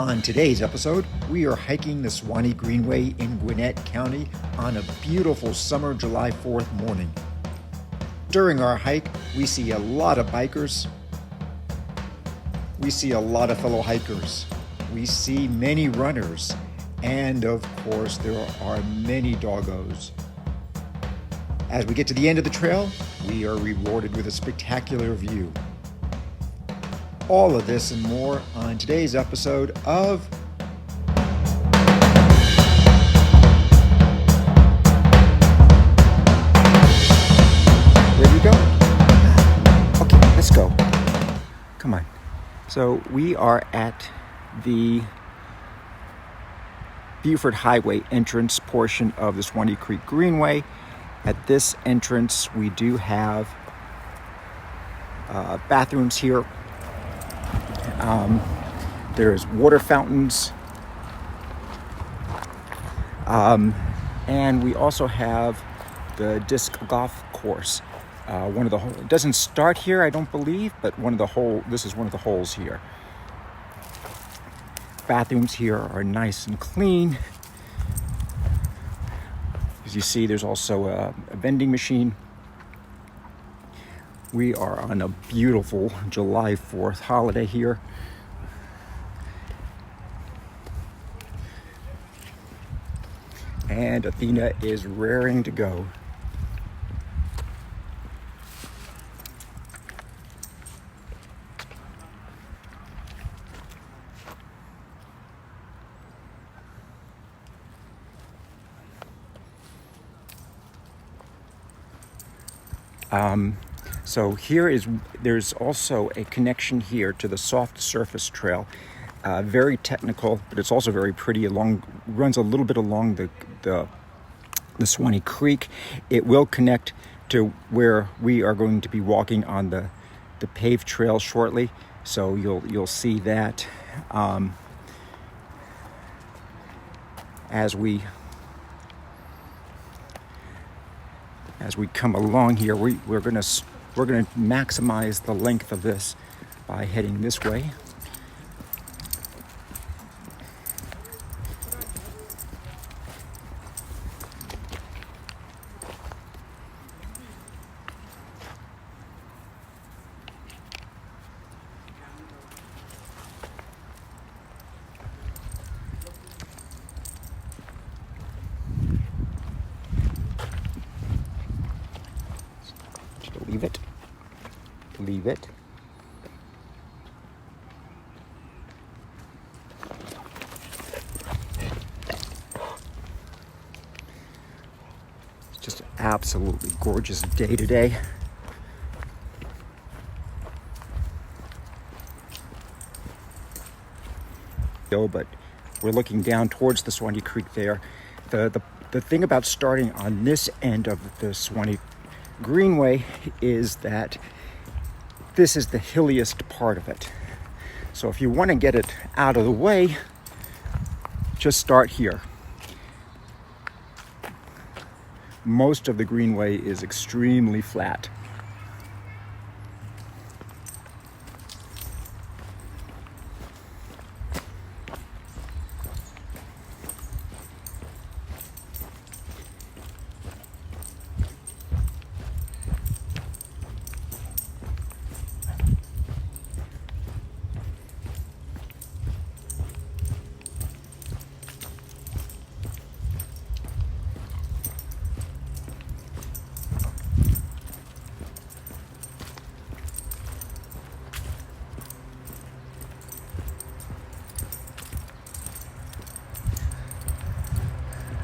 On today's episode, we are hiking the Suwanee Greenway in Gwinnett County on a beautiful summer July 4th morning. During our hike, we see a lot of bikers. We see a lot of fellow hikers. We see many runners. And of course, there are many doggos. As we get to the end of the trail, we are rewarded with a spectacular view. All of this and more on today's episode of Where are you going? Okay, let's go. Come on. So we are at the Beaufort Highway entrance portion of the Suwanee Creek Greenway. At this entrance, we do have bathrooms here. There's water fountains, and we also have the disc golf course. It doesn't start here, I don't believe, but this is one of the holes here. Bathrooms here are nice and clean. As you see, there's also a vending machine. We are on a beautiful July 4th holiday here. And Athena is raring to go. So there's also a connection here to the soft surface trail. Very technical, but it's also very pretty. Runs a little bit along the Swanee Creek. It will connect to where we are going to be walking on the paved trail shortly. So you'll see that as we come along here. We're gonna maximize the length of this by heading this way. Believe it. It's just an absolutely gorgeous day today. But we're looking down towards the Swanee Creek there. The thing about starting on this end of the Suwanee Greenway is that this is the hilliest part of it. So if you want to get it out of the way, just start here. Most of the Greenway is extremely flat.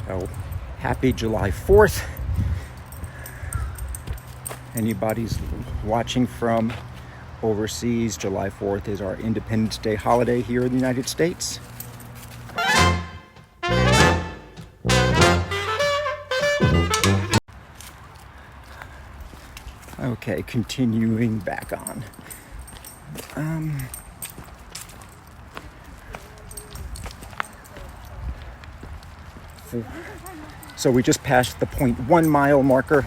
So, happy July 4th. Anybody's watching from overseas, July 4th is our Independence Day holiday here in the United States. Okay, continuing back on. So we just passed the 0.1 mile marker.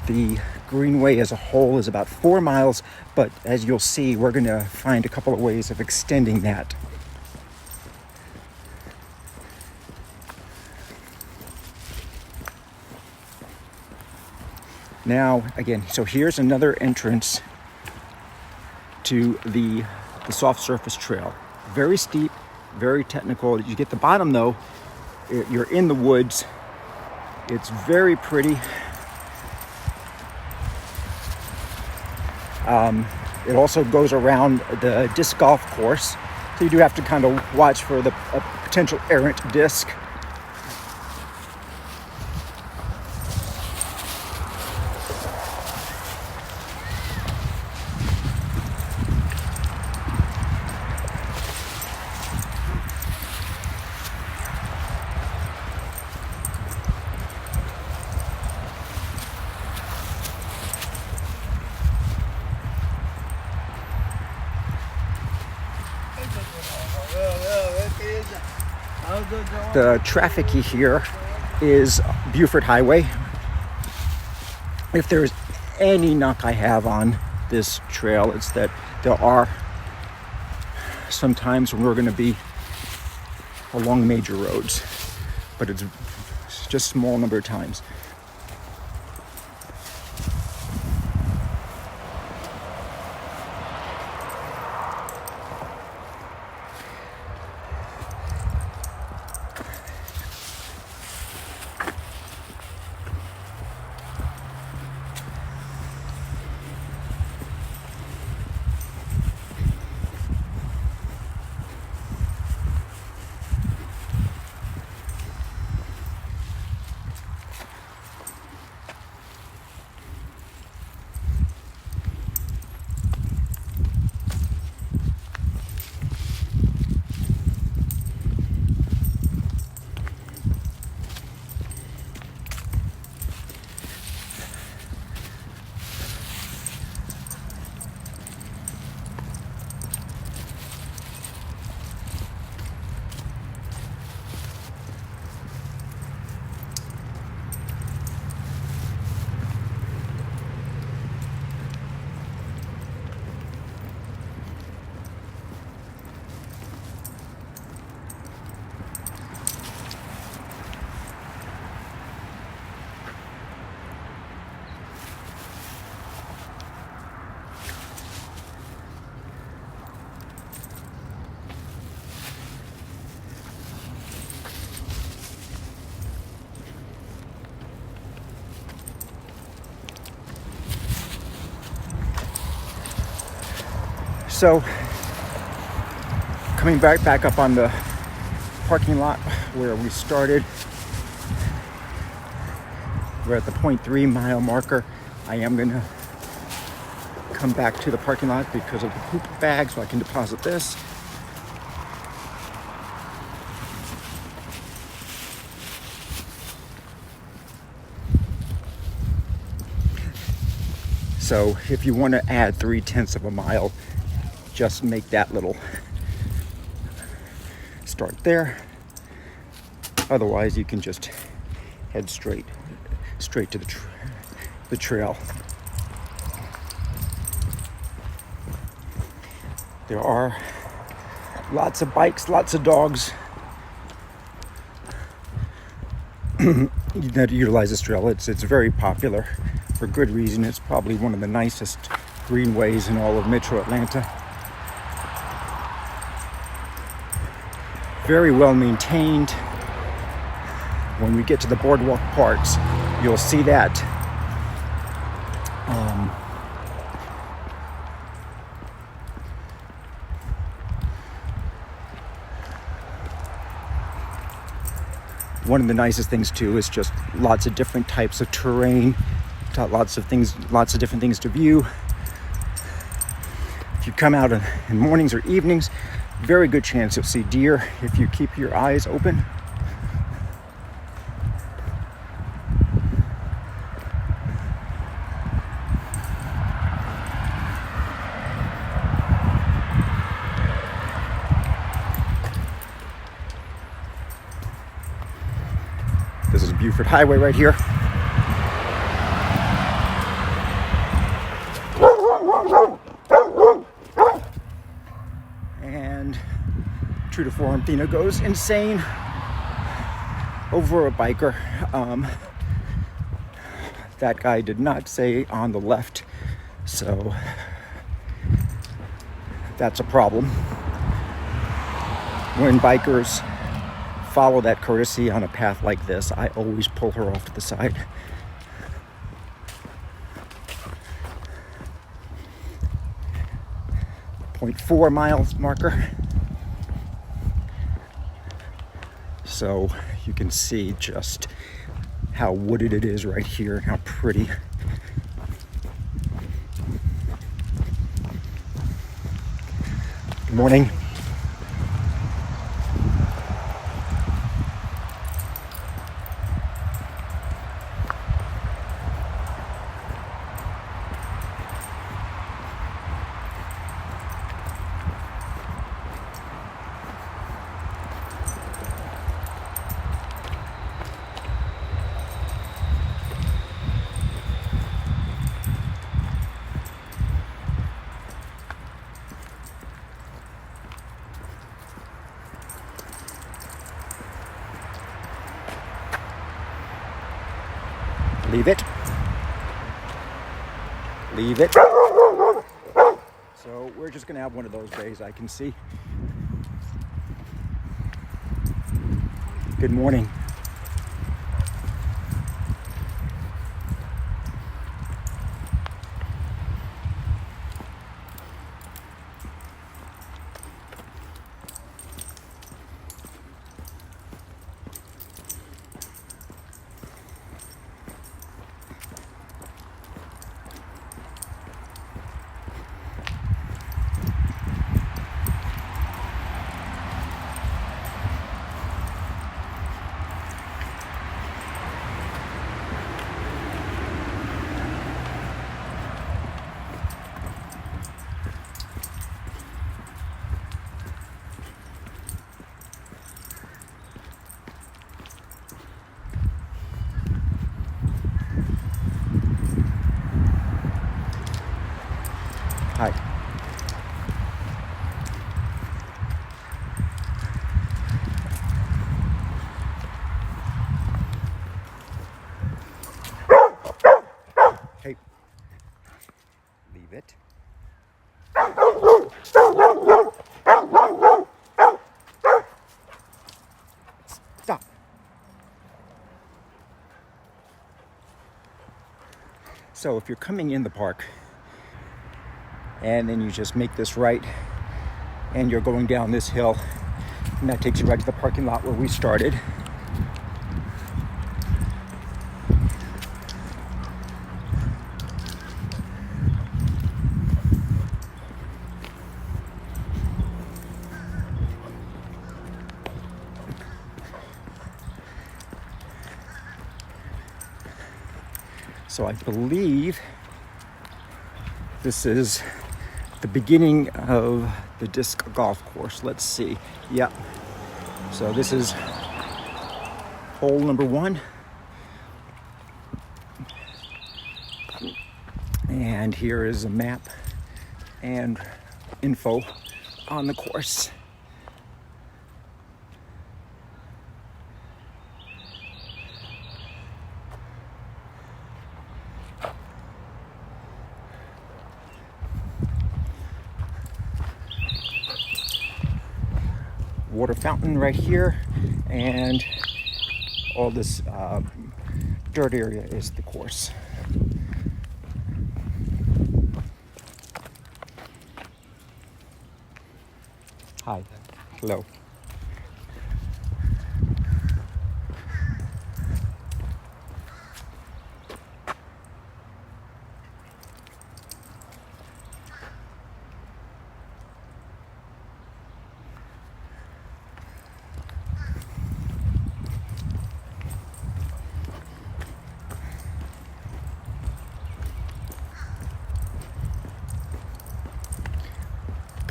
The Greenway as a whole is about 4 miles, but as you'll see, we're going to find a couple of ways of extending that. Now, again, so here's another entrance to the soft surface trail. Very steep, very technical. You get the bottom though, you're in the woods. It's very pretty. It also goes around the disc golf course, so you do have to kind of watch for the potential errant disc. The traffic here is Beaufort Highway. If there's any knock I have on this trail, it's that there are some times when we're going to be along major roads, but it's just a small number of times. So, coming back up on the parking lot where we started, we're at the 0.3 mile marker. I am gonna come back to the parking lot because of the poop bag so I can deposit this. So if you want to add 3/10 of a mile, just make that little start there. Otherwise, you can just head straight to the trail. There are lots of bikes, lots of dogs that utilize this trail. It's very popular for good reason. It's probably one of the nicest greenways in all of Metro Atlanta. Very well maintained. When we get to the boardwalk parts, you'll see that. One of the nicest things too is just lots of different types of terrain, lots of different things to view. If you come out in mornings or evenings, very good chance you'll see deer if you keep your eyes open. This is Beaufort Highway right here. And true to form, Athena goes insane over a biker. That guy did not say on the left, so that's a problem. When bikers follow that courtesy on a path like this, I always pull her off to the side. .4 miles marker. So you can see just how wooded it is right here and how pretty. Good morning. Leave it. Leave it. So we're just gonna have one of those days, I can see. Good morning. Hi. Hey. Leave it. Stop. So if you're coming in the park, and then you just make this right and you're going down this hill, and that takes you right to the parking lot where we started. So I believe this is the beginning of the disc golf course. Let's see. Yep. So this is hole number 1. And here is a map and info on the course. Water fountain right here, and all this dirt area is the course. Hi. Hello.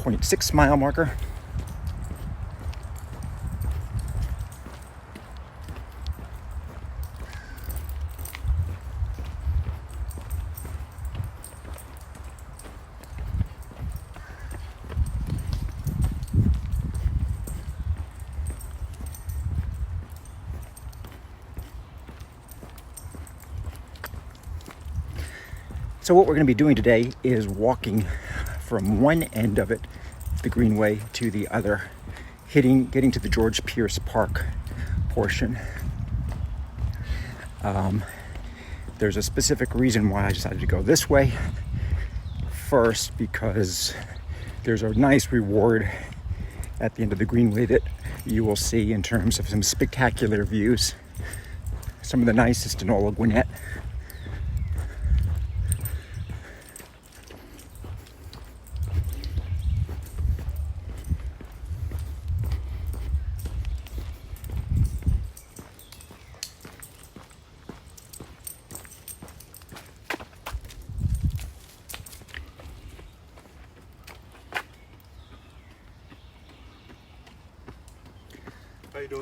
.6 mile marker. So what we're going to be doing today is walking from one end of it, the Greenway, to the other, getting to the George Pierce Park portion. There's a specific reason why I decided to go this way. First, because there's a nice reward at the end of the Greenway that you will see in terms of some spectacular views, some of the nicest in all of Gwinnett.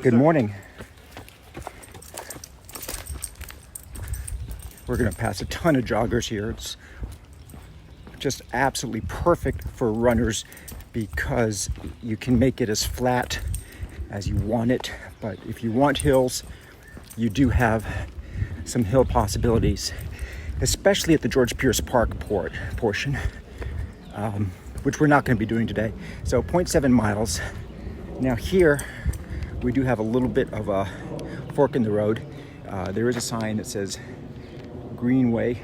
Good morning. We're going to pass a ton of joggers here. It's just absolutely perfect for runners because you can make it as flat as you want it. But if you want hills, you do have some hill possibilities, especially at the George Pierce Park portion, which we're not going to be doing today. So 0.7 miles. Now here, we do have a little bit of a fork in the road. There is a sign that says Greenway.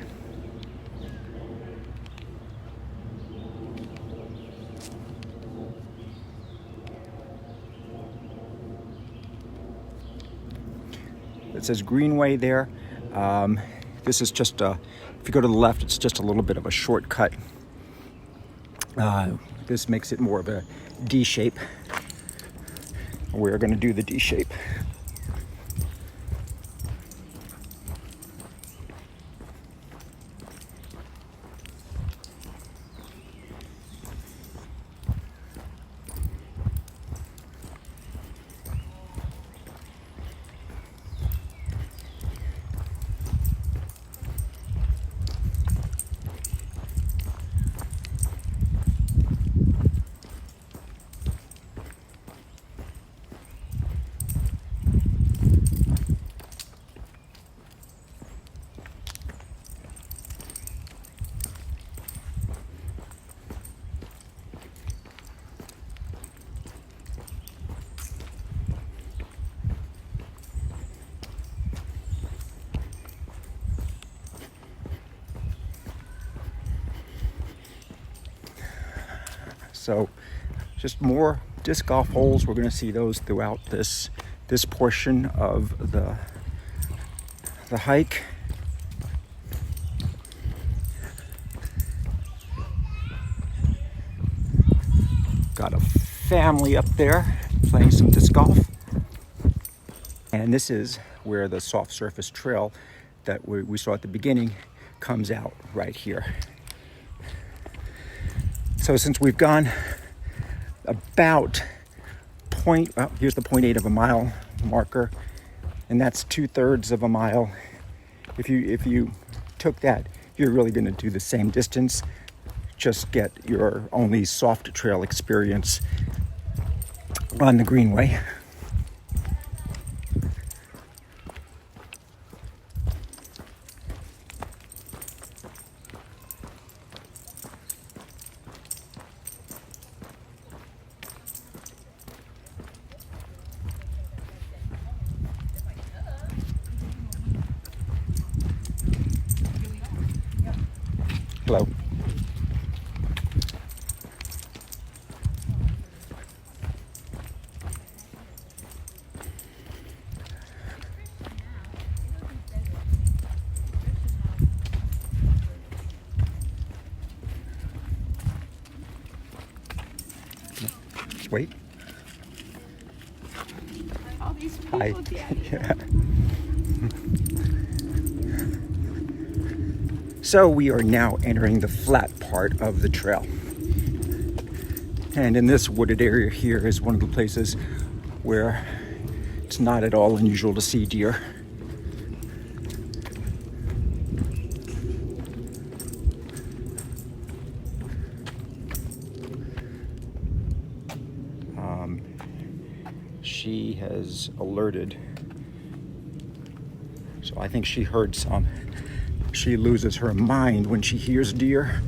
It says Greenway there. This is just if you go to the left, it's just a little bit of a shortcut. This makes it more of a D shape. We're going to do the D shape. So just more disc golf holes. We're going to see those throughout this portion of the hike. Got a family up there playing some disc golf. And this is where the soft surface trail that we saw at the beginning comes out right here. So since we've gone about here's the 0.8 of a mile marker, and that's 2/3 of a mile. If you took that, you're really going to do the same distance, just get your only soft trail experience on the Greenway. Hello. Just wait. All these people. Hi. Yeah. So we are now entering the flat part of the trail. And in this wooded area here is one of the places where it's not at all unusual to see deer. She has alerted, so I think she heard some. She loses her mind when she hears deer.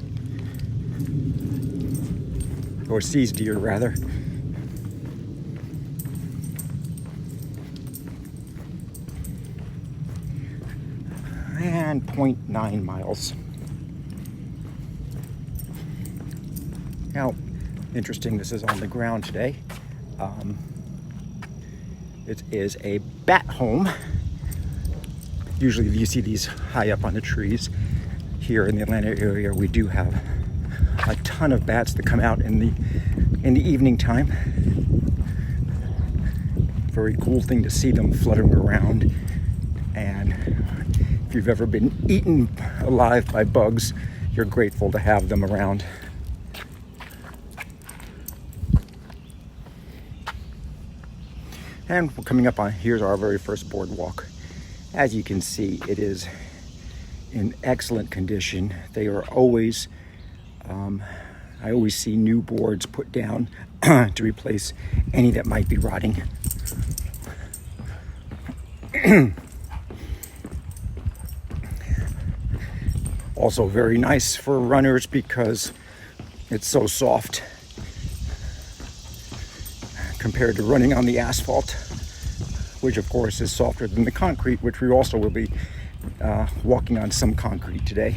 Or sees deer, rather. And 0.9 miles. Now, interesting, this is on the ground today. It is a bat home. Usually you see these high up on the trees. Here in the Atlanta area, we do have a ton of bats that come out in the evening time. Very cool thing to see them fluttering around. And if you've ever been eaten alive by bugs, you're grateful to have them around. And we're coming up on, here's our very first boardwalk. As you can see, it is in excellent condition. They are always, I always see new boards put down to replace any that might be rotting. Also very nice for runners because it's so soft compared to running on the asphalt, which of course is softer than the concrete, which we also will be walking on some concrete today.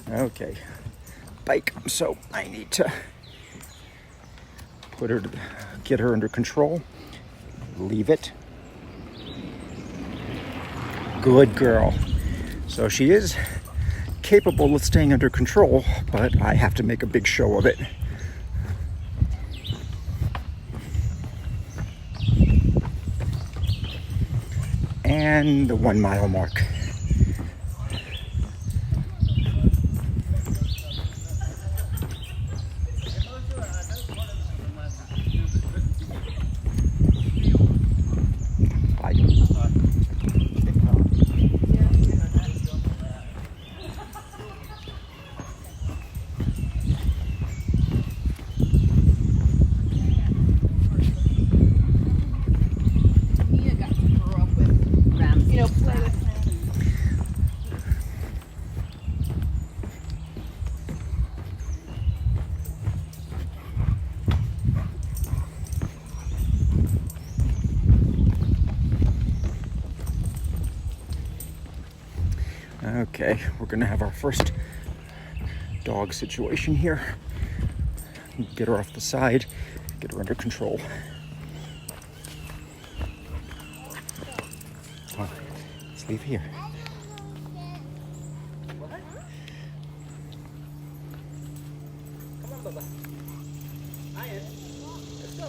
Okay, bike, so I need to get her under control, leave it. Good girl. So she is capable of staying under control, but I have to make a big show of it. And the 1 mile mark. Okay, we're gonna have our first dog situation here. Get her off the side, get her under control. Oh, let's leave here. Come on, Bubba. Ian, let's go.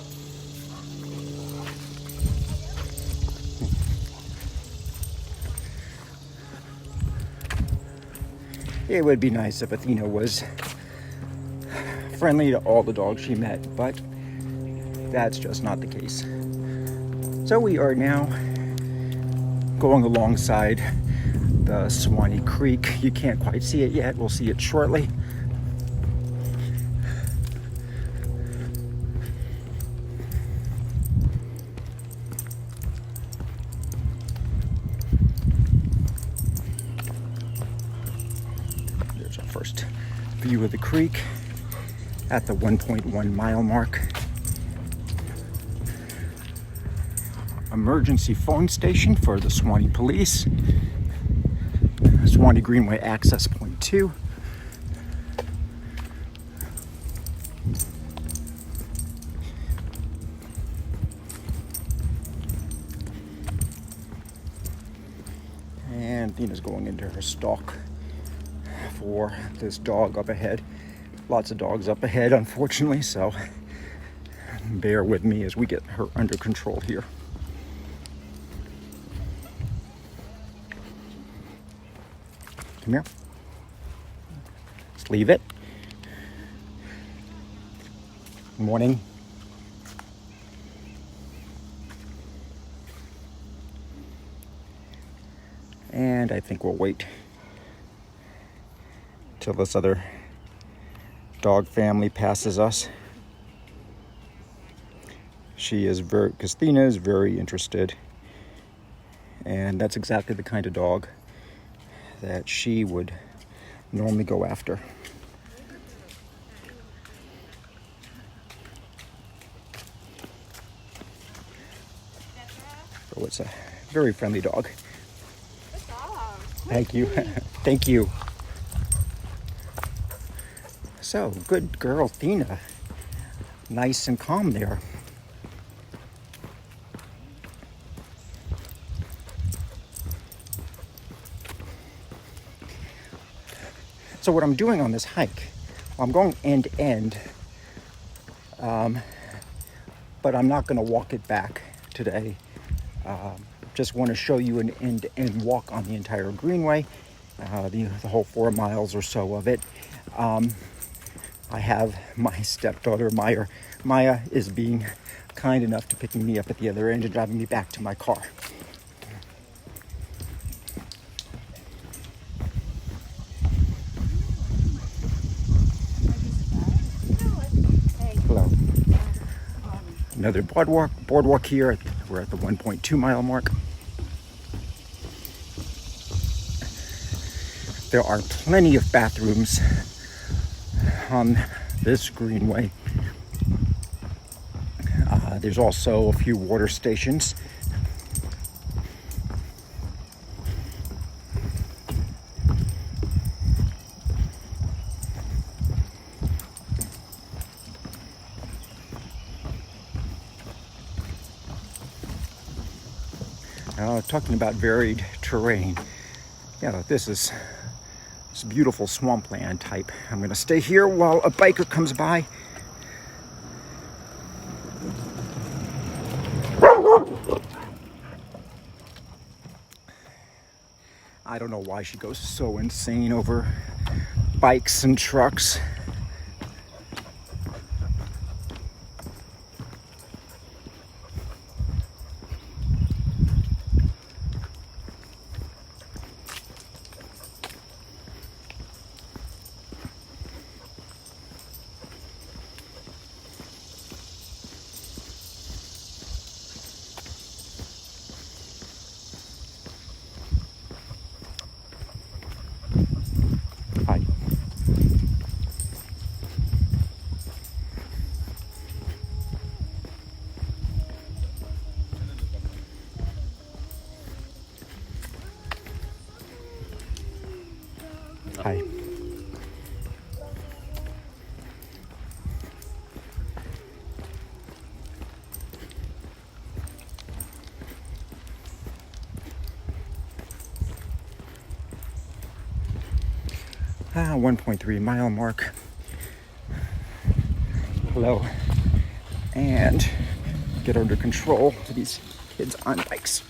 It would be nice if Athena was friendly to all the dogs she met, but that's just not the case. So we are now going alongside the Suwanee Creek. You can't quite see it yet. We'll see it shortly. There's our first view of the creek at the 1.1 mile mark. Emergency phone station for the Suwanee Police. Suwanee Greenway access point 2. And Athena's going into her stalk for this dog up ahead. Lots of dogs up ahead, unfortunately, so bear with me as we get her under control here. Come here. Just leave it. Good morning. and I think we'll wait till this other dog family passes us. Because Athena is very interested, and that's exactly the kind of dog that she would normally go after. So it's a very friendly dog. Good dog. Thank you. Thank you. So, good girl, Athena. Nice and calm there. So what I'm doing on this hike, I'm going end to end, but I'm not going to walk it back today. Just want to show you an end-to-end walk on the entire Greenway, the whole 4 miles or so of it. I have my stepdaughter, Maya is being kind enough to picking me up at the other end and driving me back to my car. Hello. Another boardwalk here. We're at the 1.2 mile mark. There are plenty of bathrooms on this Greenway. There's also a few water stations. Talking about varied terrain. Yeah, this is beautiful swampland type. I'm gonna stay here while a biker comes by. I don't know why she goes so insane over bikes and trucks. Hi. Hi. 1.3 mile mark. Hello. And get under control for these kids on bikes.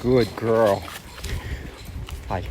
Good girl. Hi.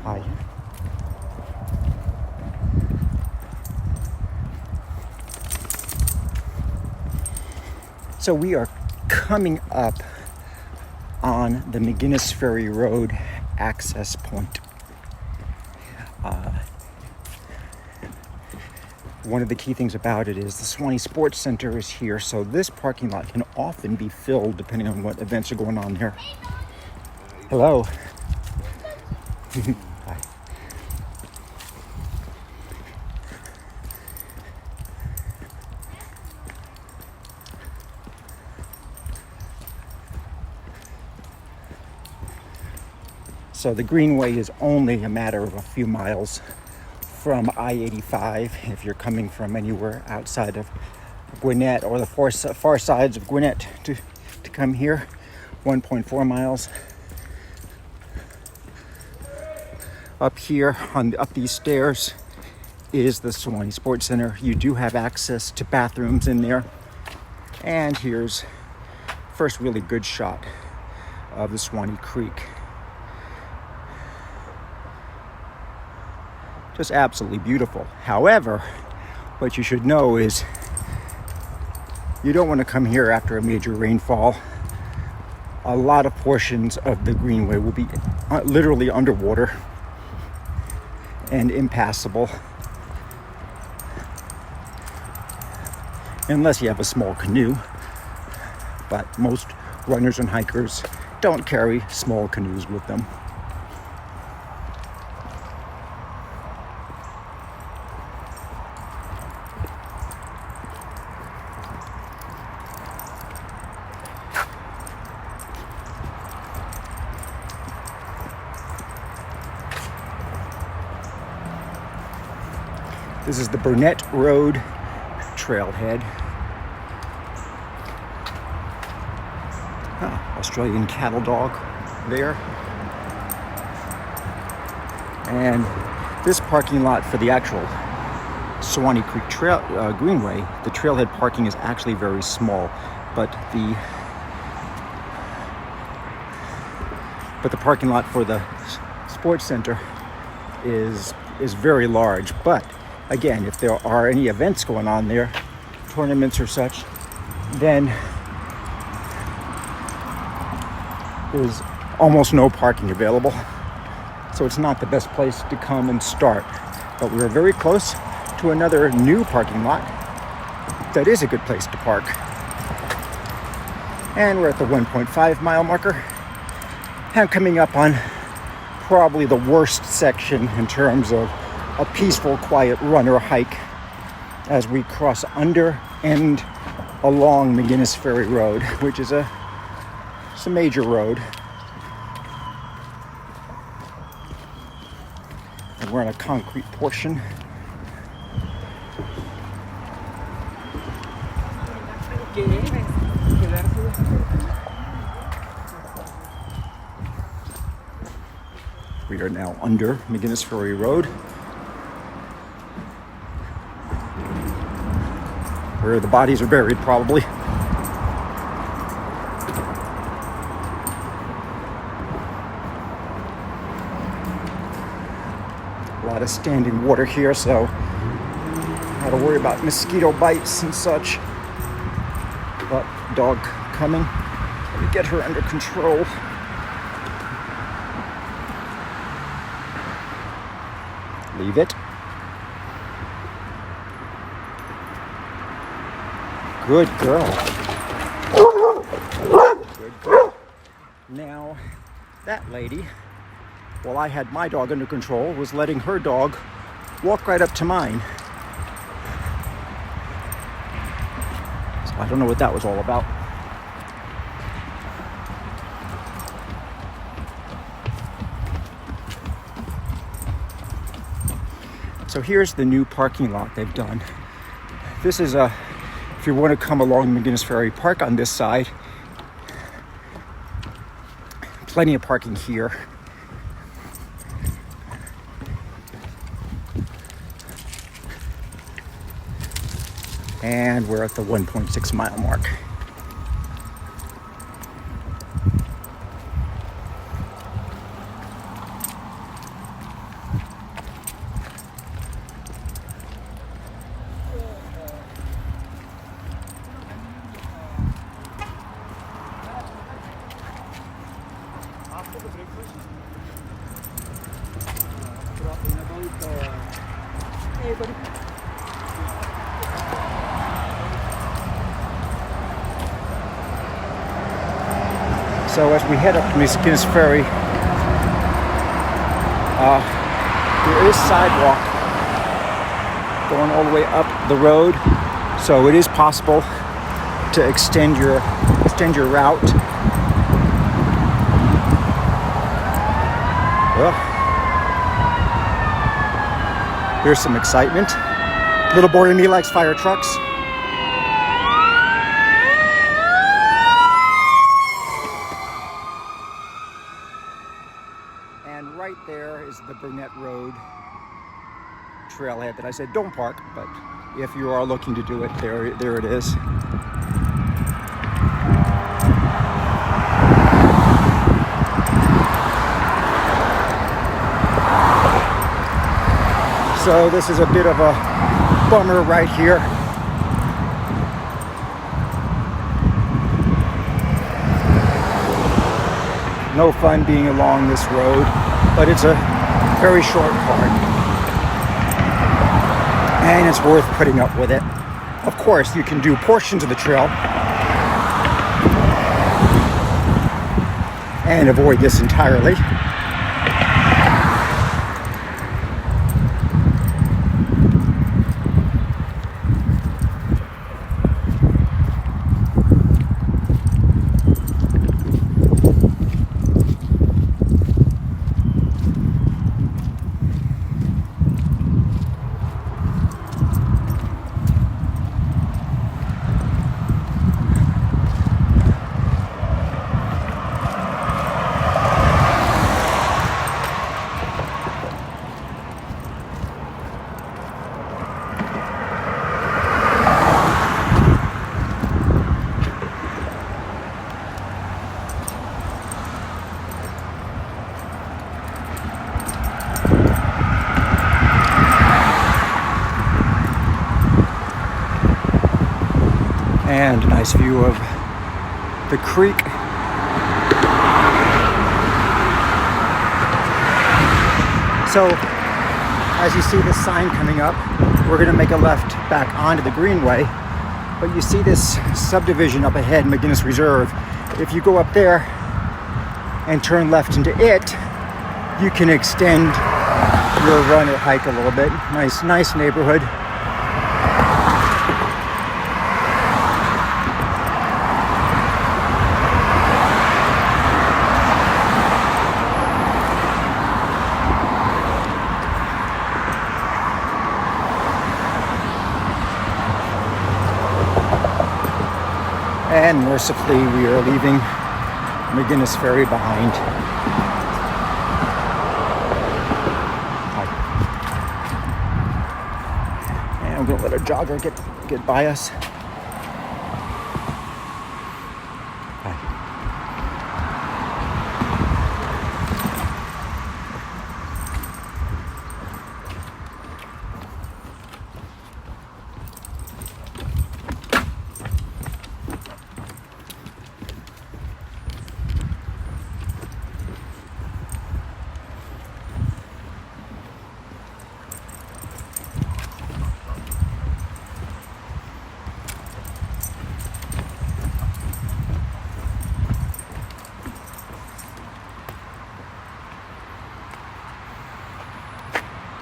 Hi. So we are coming up on the Mcginnis Ferry Road access point. One of the key things about it is the Swanee Sports Center is here, so this parking lot can often be filled depending on what events are going on there. Hello. Hi. So the Greenway is only a matter of a few miles from I-85 if you're coming from anywhere outside of Gwinnett, or the far sides of Gwinnett to come here. 1.4 miles. Up here, up these stairs, is the Suwanee Sports Center. You do have access to bathrooms in there. And here's first really good shot of the Suwanee Creek. Just absolutely beautiful. However, what you should know is you don't want to come here after a major rainfall. A lot of portions of the Greenway will be literally underwater and impassable unless you have a small canoe. But most runners and hikers don't carry small canoes with them. This is the Burnett Road trailhead. Australian cattle dog there. And this parking lot for the actual Suwanee Creek Greenway, the trailhead parking is actually very small, but the parking lot for the sports center is very large. But again, if there are any events going on there, tournaments or such, then there's almost no parking available. So it's not the best place to come and start. But we are very close to another new parking lot that is a good place to park. And we're at the 1.5 mile marker. And coming up on probably the worst section in terms of a peaceful, quiet runner hike as we cross under and along Mcginnis Ferry Road, which is a major road. And we're in a concrete portion. We are now under Mcginnis Ferry Road, where the bodies are buried, probably. A lot of standing water here, so not to worry about mosquito bites and such. But dog coming. Let me get her under control. Leave it. Good girl. Good girl. Now, that lady, while I had my dog under control, was letting her dog walk right up to mine. So I don't know what that was all about. So here's the new parking lot they've done. This is if you want to come along Mcginnis Ferry, park on this side. Plenty of parking here. And we're at the 1.6 mile mark. So as we head up to Mcginnis Ferry, there is sidewalk going all the way up the road, so it is possible to extend your route. Well, here's some excitement. Little boy in me likes fire trucks. there is the Gwinnett Road trailhead that I said don't park, but if you are looking to do it, there it is. So this is a bit of a bummer right here. No fun being along this road, but it's a very short part. And it's worth putting up with it. Of course, you can do portions of the trail and avoid this entirely. And a nice view of the creek. So, as you see this sign coming up, we're going to make a left back onto the Greenway. But you see this subdivision up ahead, Mcginnis Reserve. If you go up there and turn left into it, you can extend your run or hike a little bit. Nice neighborhood. And mercifully, we are leaving Mcginnis Ferry behind. And I'm gonna let a jogger get by us.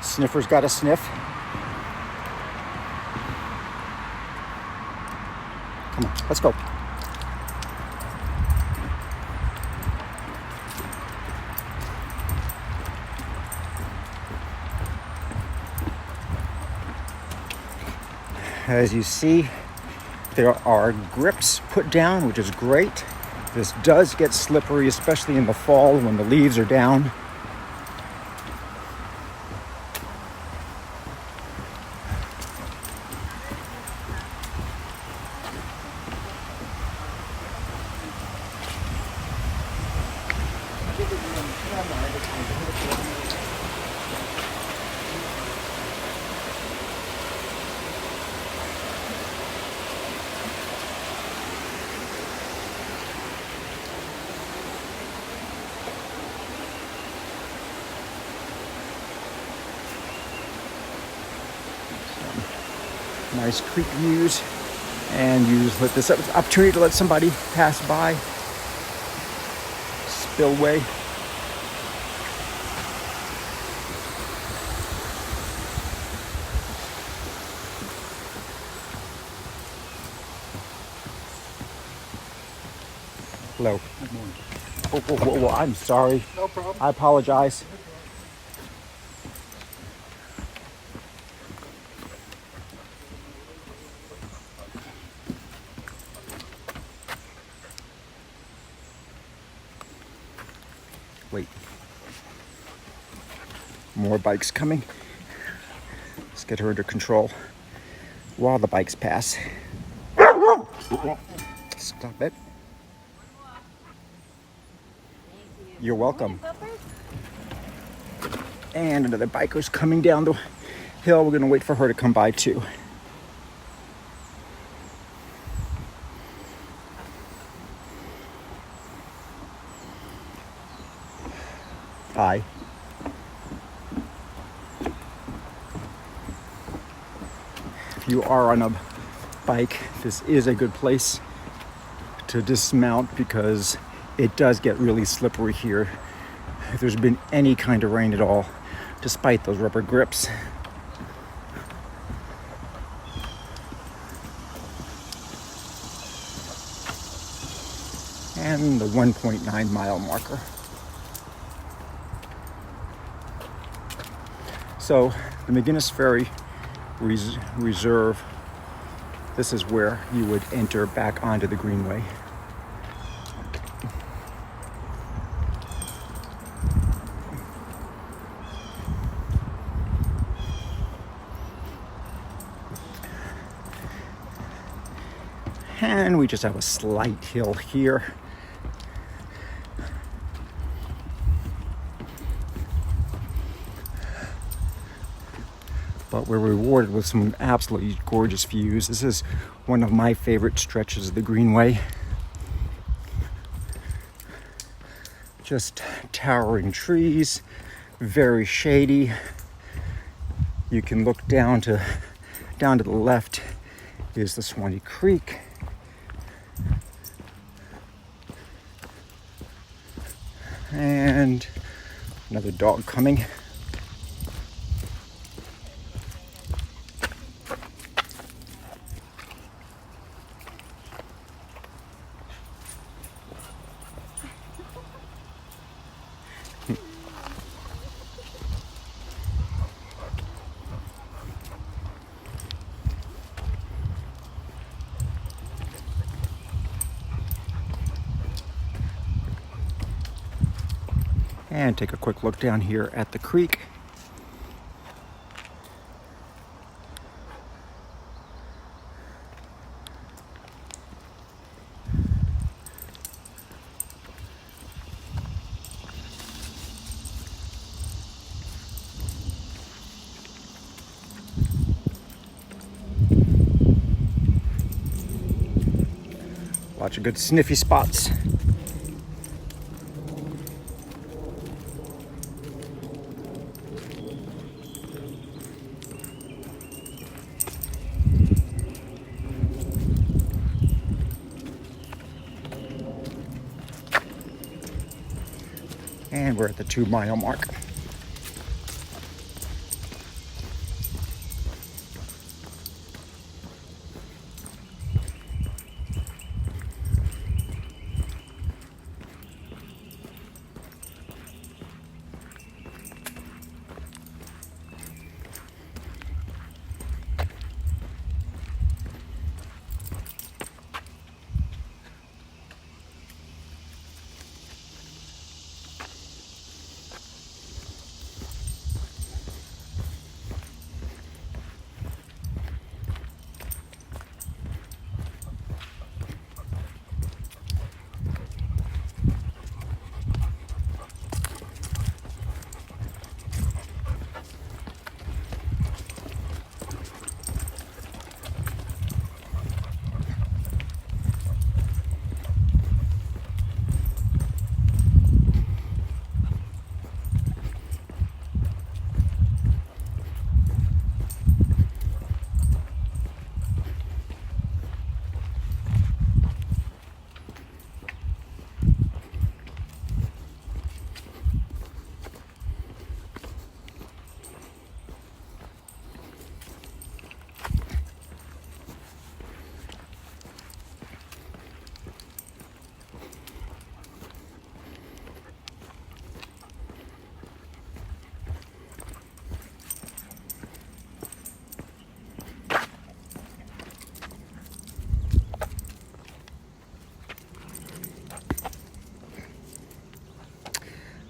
Sniffer's got a sniff. Come on, let's go. As you see, there are grips put down, which is great. This does get slippery, especially in the fall when the leaves are down. Nice creek views, and you just let this opportunity to let somebody pass by. Spillway. Hello. Good morning. Oh, I'm sorry. No problem. I apologize. Wait. More bikes coming. Let's get her under control while the bikes pass. Stop it. You're welcome. And another biker's coming down the hill. We're gonna wait for her to come by too. Hi. If you are on a bike, this is a good place to dismount because it does get really slippery here if there's been any kind of rain at all, despite those rubber grips. And the 1.9 mile marker. So the Mcginnis Ferry Reserve, this is where you would enter back onto the Greenway. And we just have a slight hill here. But we're rewarded with some absolutely gorgeous views. This is one of my favorite stretches of the Greenway. Just towering trees, very shady. You can look down to the left is the Suwanee Creek. And another dog coming. And take a quick look down here at the creek. Lots of good sniffy spots. And we're at the 2 mile mark.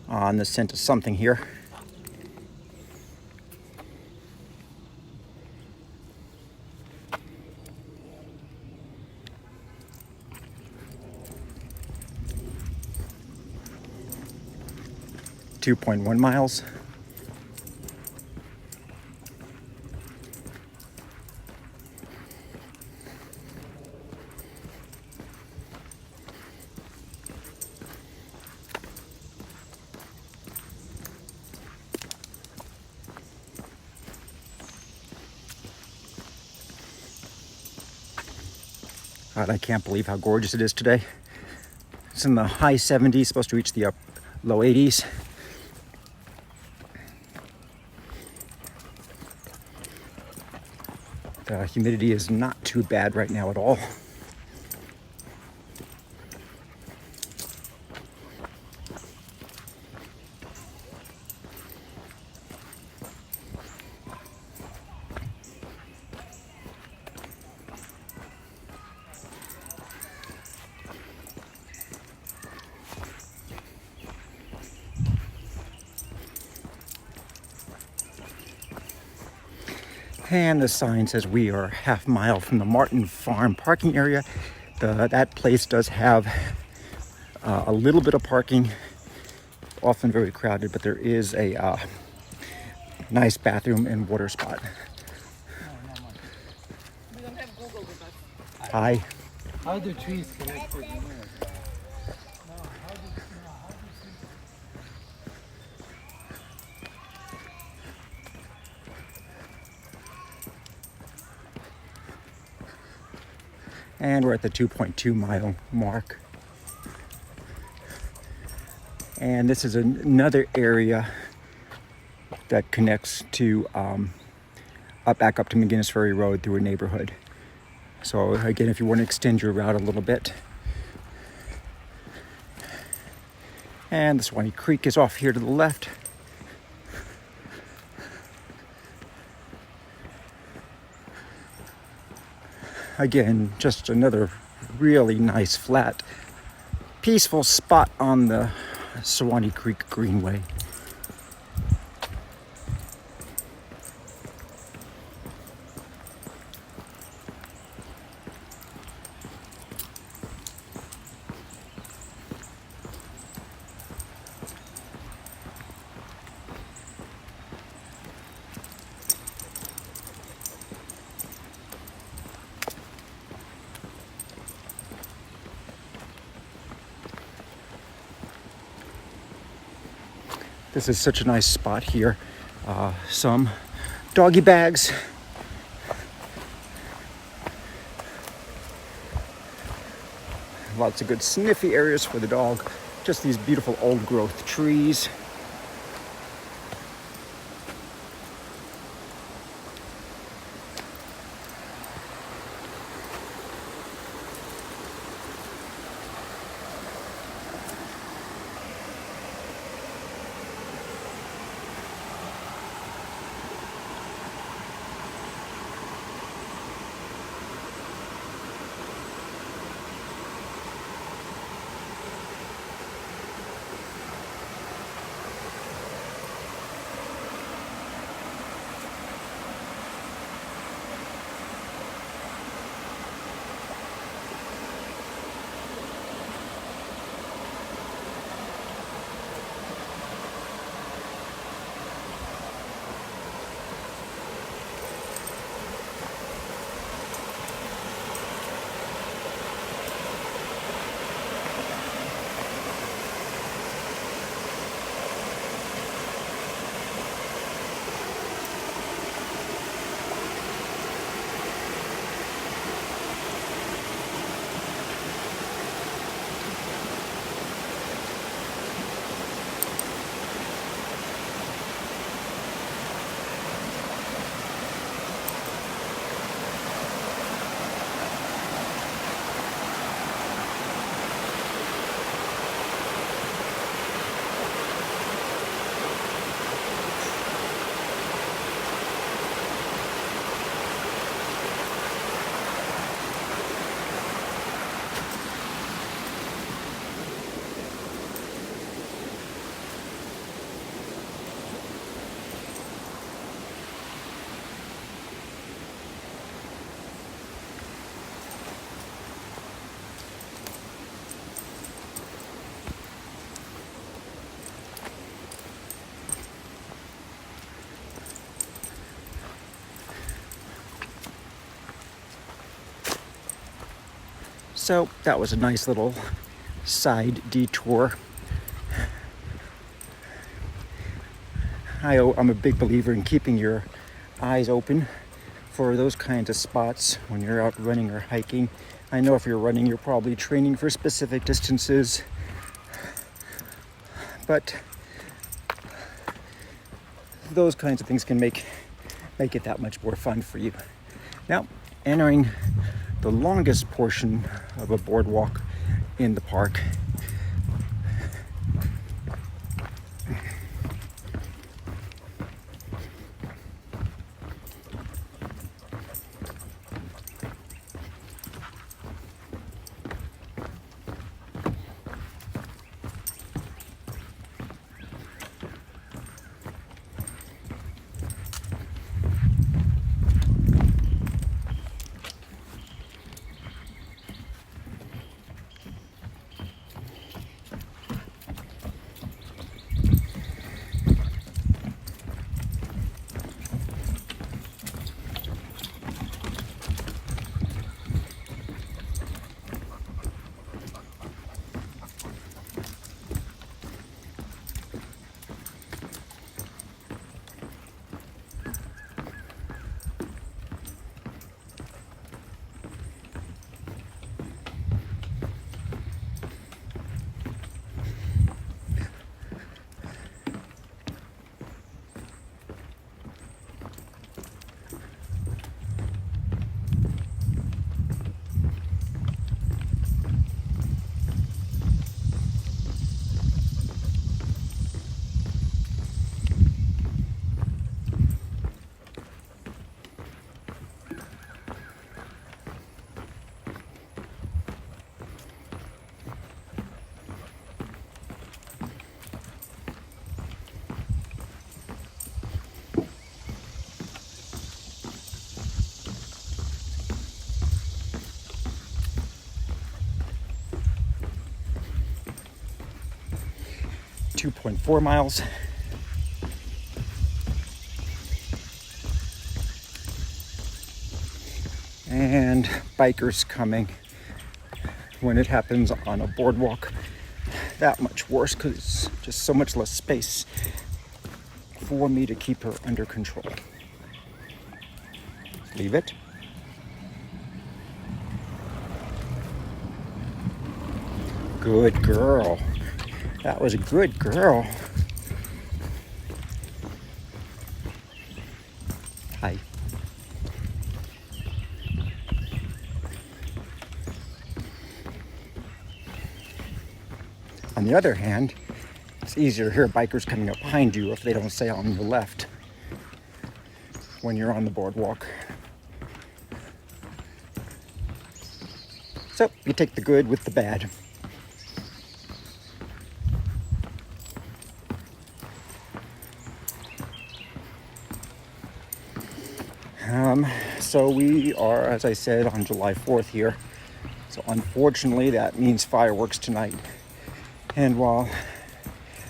On the scent of something here. 2.1 miles. God, I can't believe how gorgeous it is today. It's in the high 70s, supposed to reach the low 80s. The humidity is not too bad right now at all. And the sign says we are half mile from the Martin Farm parking area. That place does have a little bit of parking, often very crowded, but there is a nice bathroom and water spot. We don't have Google with us. Hi. How do trees connect to Guinness? And we're at the 2.2 mile mark. And this is another area that connects to back up to Mcginnis Ferry Road through a neighborhood. So again, if you want to extend your route a little bit. And the Suwanee Creek is off here to the left. Again, just another really nice, flat, peaceful spot on the Suwanee Creek Greenway. This is such a nice spot here. Some doggy bags. Lots of good sniffy areas for the dog. Just these beautiful old growth trees. So that was a nice little side detour. I'm a big believer in keeping your eyes open for those kinds of spots when you're out running or hiking. I know if you're running, you're probably training for specific distances, but those kinds of things can make it that much more fun for you. Now, entering the longest portion of a boardwalk in the park. 2.4 miles. And bikers coming. When it happens on a boardwalk, that much worse because it's just so much less space for me to keep her under control. Leave it. Good girl. That was a good girl. Hi. On the other hand, it's easier to hear bikers coming up behind you if they don't stay on your left when you're on the boardwalk. So you take the good with the bad. So we are, as I said, on July 4th here. So unfortunately, that means fireworks tonight. And while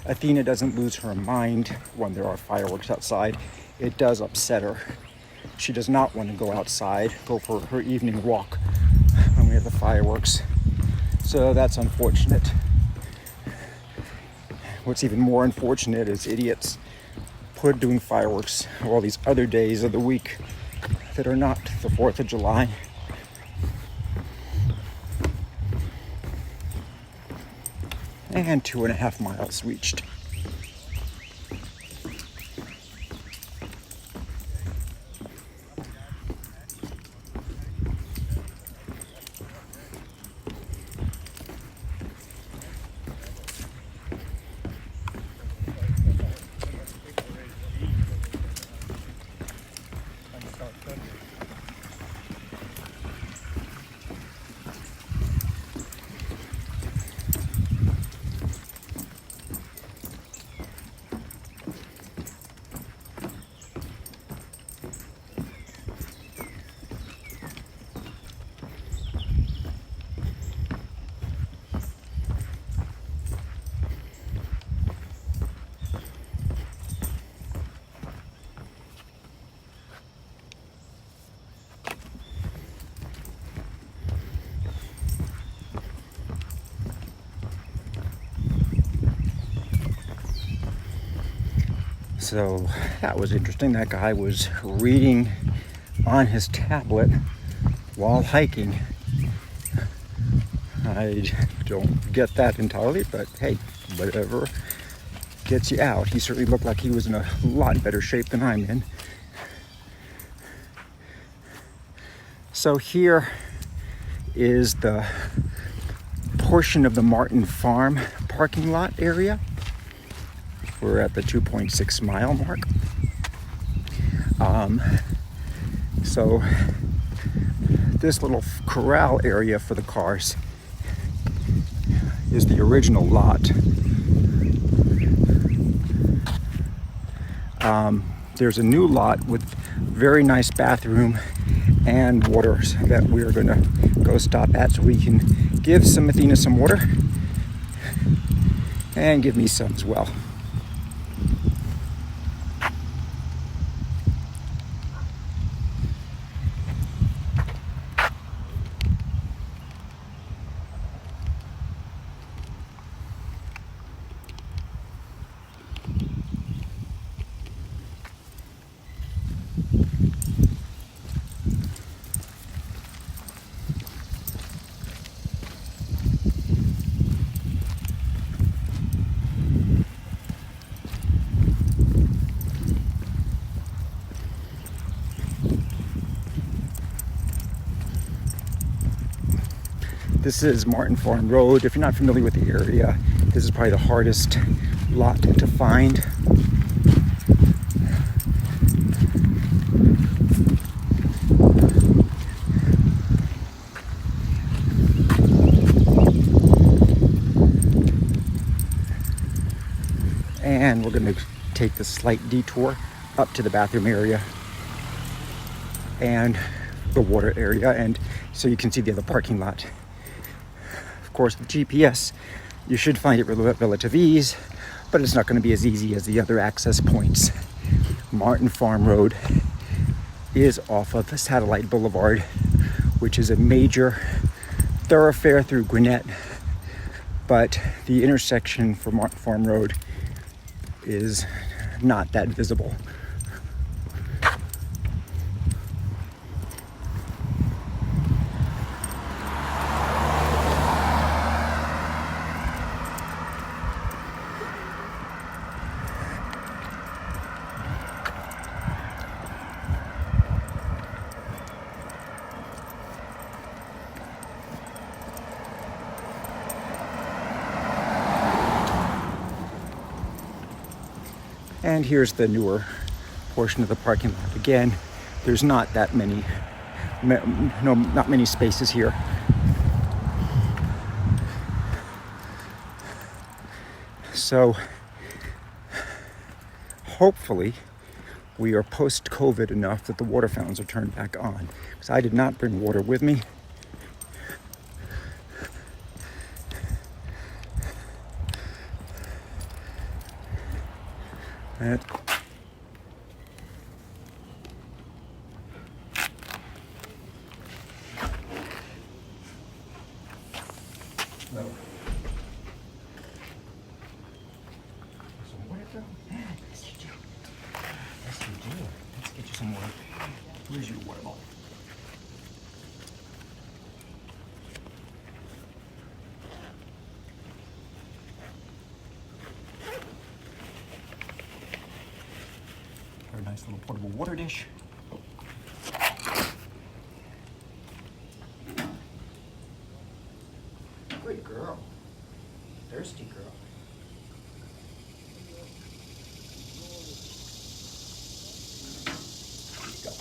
Athena doesn't lose her mind when there are fireworks outside, it does upset her. She does not want to go outside, go for her evening walk when we have the fireworks. So that's unfortunate. What's even more unfortunate is idiots doing fireworks all these other days of the week that are not the 4th of July. And 2.5 miles reached. So that was interesting. That guy was reading on his tablet while hiking. I don't get that entirely, but hey, whatever gets you out. He certainly looked like he was in a lot better shape than I'm in. So here is the portion of the Martin Farm parking lot area. We're at the 2.6 mile mark. So this little corral area for the cars is the original lot. There's a new lot with very nice bathroom and waters that we're gonna go stop at so we can give some Athena some water and give me some as well. This is Martin Farm Road. If you're not familiar with the area, this is probably the hardest lot to find. And we're going to take the slight detour up to the bathroom area and the water area, and so you can see the other parking lot. Of course, with GPS, you should find it with relative ease, but it's not going to be as easy as the other access points. Martin Farm Road is off of Satellite Boulevard, which is a major thoroughfare through Gwinnett, but the intersection for Martin Farm Road is not that visible. And here's the newer portion of the parking lot. Again, there's not that many, not many spaces here. So hopefully we are post-COVID enough that the water fountains are turned back on, because I did not bring water with me. And no. Some water, though? Yes, you do. Yes, you do. Let's get you some water. Here's your water bottle. Very nice little portable water dish. Good girl. Thirsty girl. Go.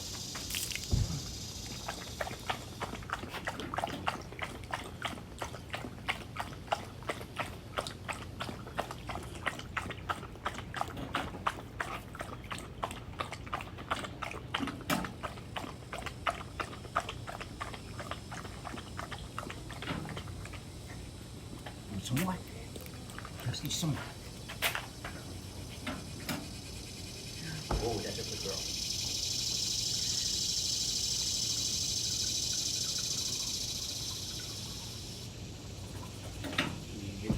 Some more. Just need some more. Oh, that's a good girl. Here you go.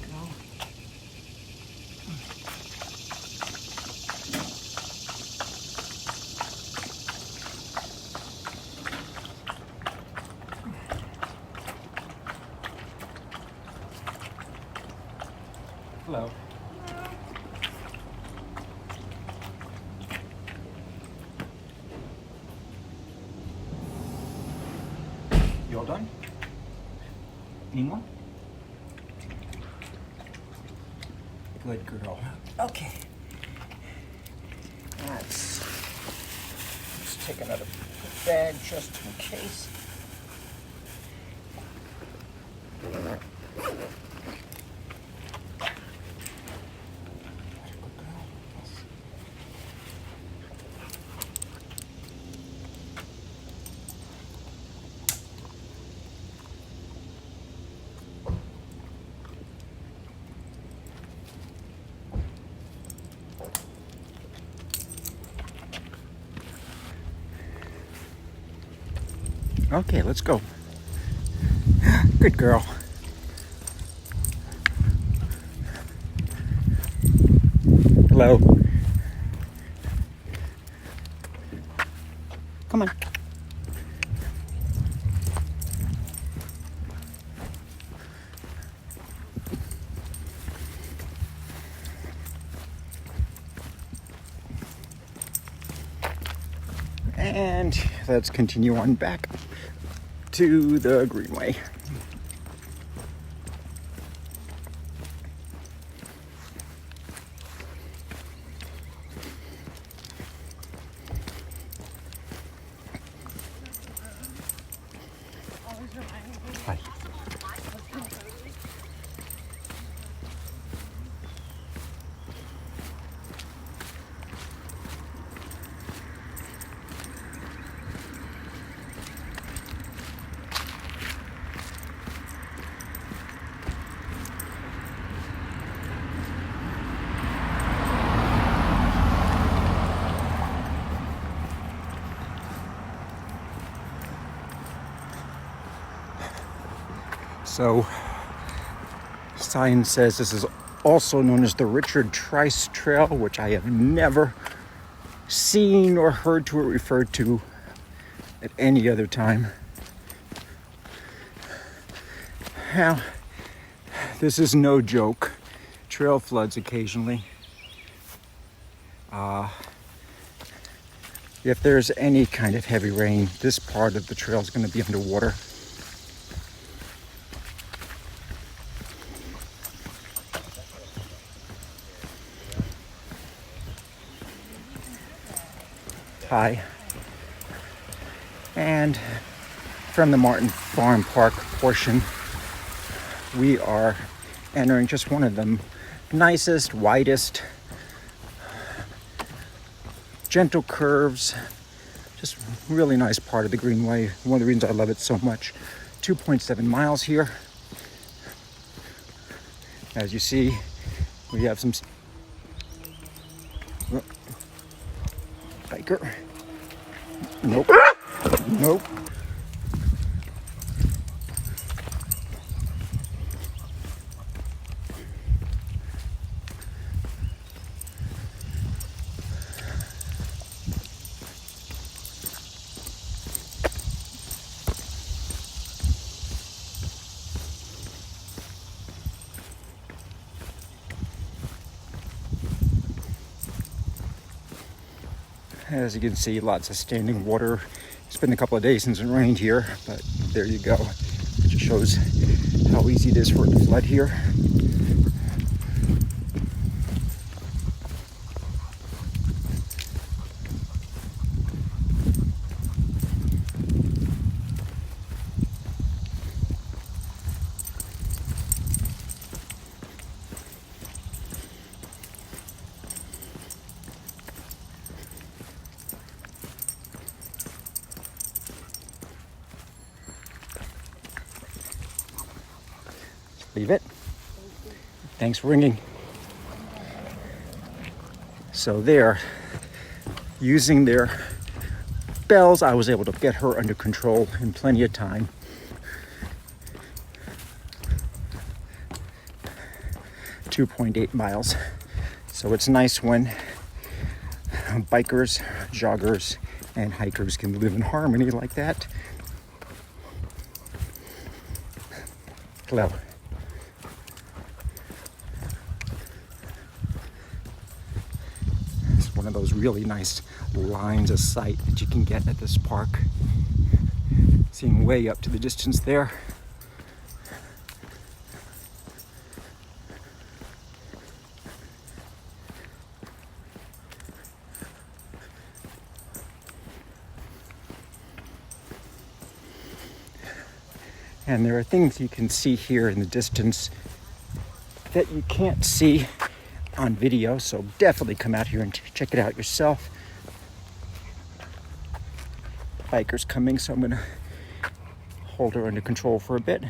Hello. You all done? Need one? Good girl. Okay. Let's take another bag just in case. Okay, let's go. Good girl. Hello. Come on. And let's continue on back to the Greenway. Hi. So, sign says this is also known as the Richard Trice Trail, which I have never seen or heard to it referred to at any other time. Now, this is no joke. Trail floods occasionally. If there's any kind of heavy rain, this part of the trail is going to be underwater. Hi. And from the Martin Farm Park portion, we are entering just one of the nicest, widest, gentle curves, just really nice part of the Greenway. One of the reasons I love it so much. 2.7 miles here. As you see, we have some biker. Nope. Nope. As you can see, lots of standing water. It's been a couple of days since it rained here, but there you go. It just shows how easy it is for it to flood here. Leave it. Thanks for ringing. So there, using their bells, I was able to get her under control in plenty of time. .8 miles. So it's nice when bikers, joggers, and hikers can live in harmony like that. Hello. of those really nice lines of sight that you can get at this park. Seeing way up to the distance there. And there are things you can see here in the distance that you can't see on video, so definitely come out here and check it out yourself. Bikers coming, so I'm gonna hold her under control for a bit.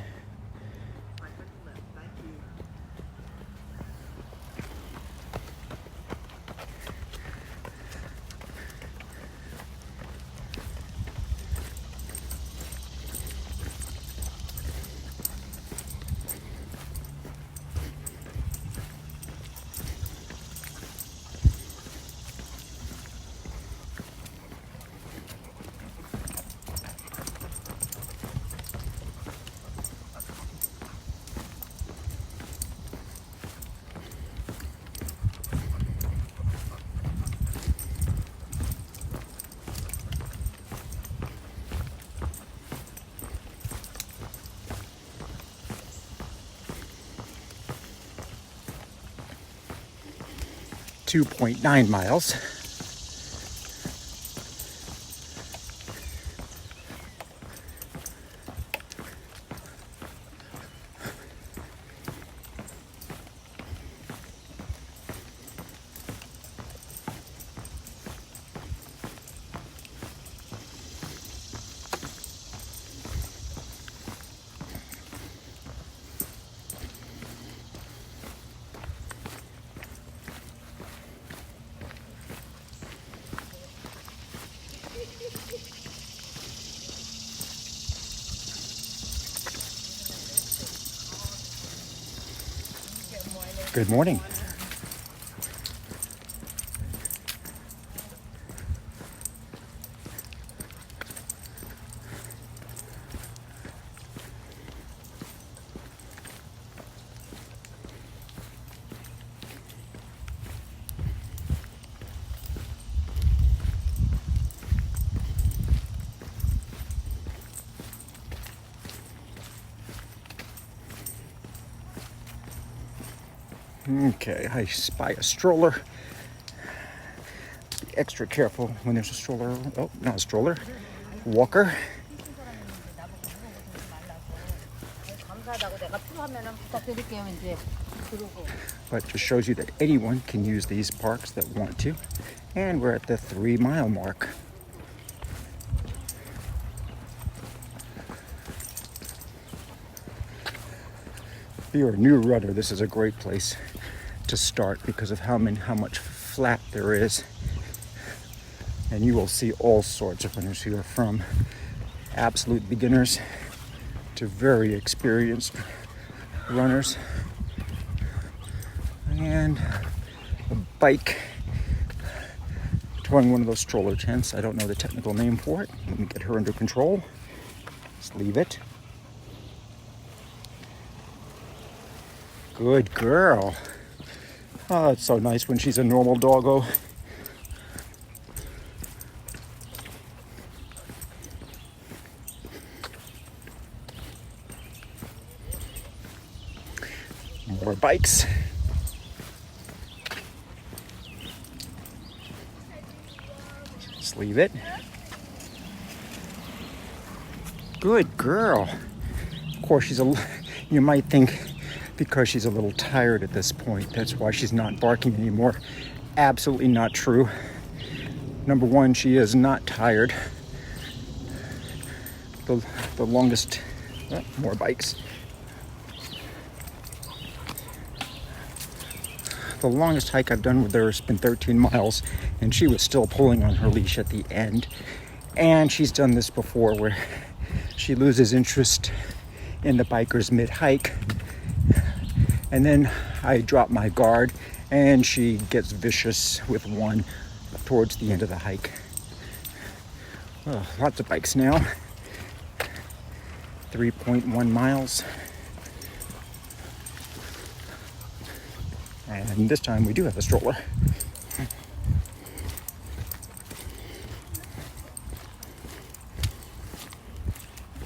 2.9 miles. Good morning. Okay, I spy a stroller. Be extra careful when there's a stroller. Oh, not a stroller. Walker. But just shows you that anyone can use these parks that want to. And we're at the 3-mile mark. If you're a new runner, this is a great place to start because of how much flat there is. And you will see all sorts of runners here, from absolute beginners to very experienced runners. And a bike towing one of those stroller tents. I don't know the technical name for it. Let me get her under control. Just leave it. Good girl. Oh, it's so nice when she's a normal doggo. More bikes. Just leave it. Good girl. Of course, you might think because she's a little tired at this point, that's why she's not barking anymore. Absolutely not true. Number one, she is not tired. The longest, more bikes. The longest hike I've done with her has been 13 miles, and she was still pulling on her leash at the end. And she's done this before where she loses interest in the bikers mid-hike, and then I drop my guard and she gets vicious with one towards the end of the hike. Oh, lots of bikes now. 3.1 miles. And this time we do have a stroller.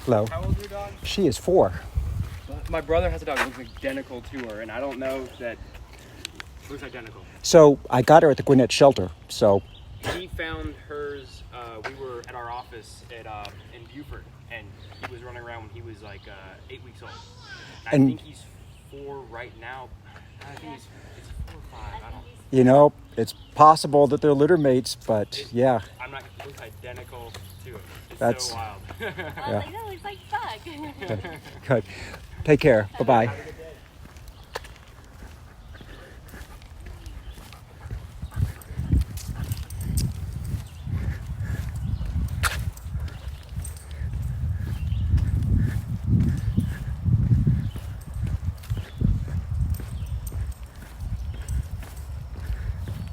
Hello. How old is your dog? She is 4. My brother has a dog that looks identical to her, and I don't know that looks identical. So I got her at the Gwinnett shelter. So He found hers. We were at our office in Beaufort, and he was running around when he was like 8 weeks old. I And- think he's 4 right now. I think it's 4 or 5. I don't. you know, it's possible that they're litter mates, but yeah, I'm not. It looks identical to it. It's That's- so wild. I was like, no, it's like fuck. good. Take care. Bye bye.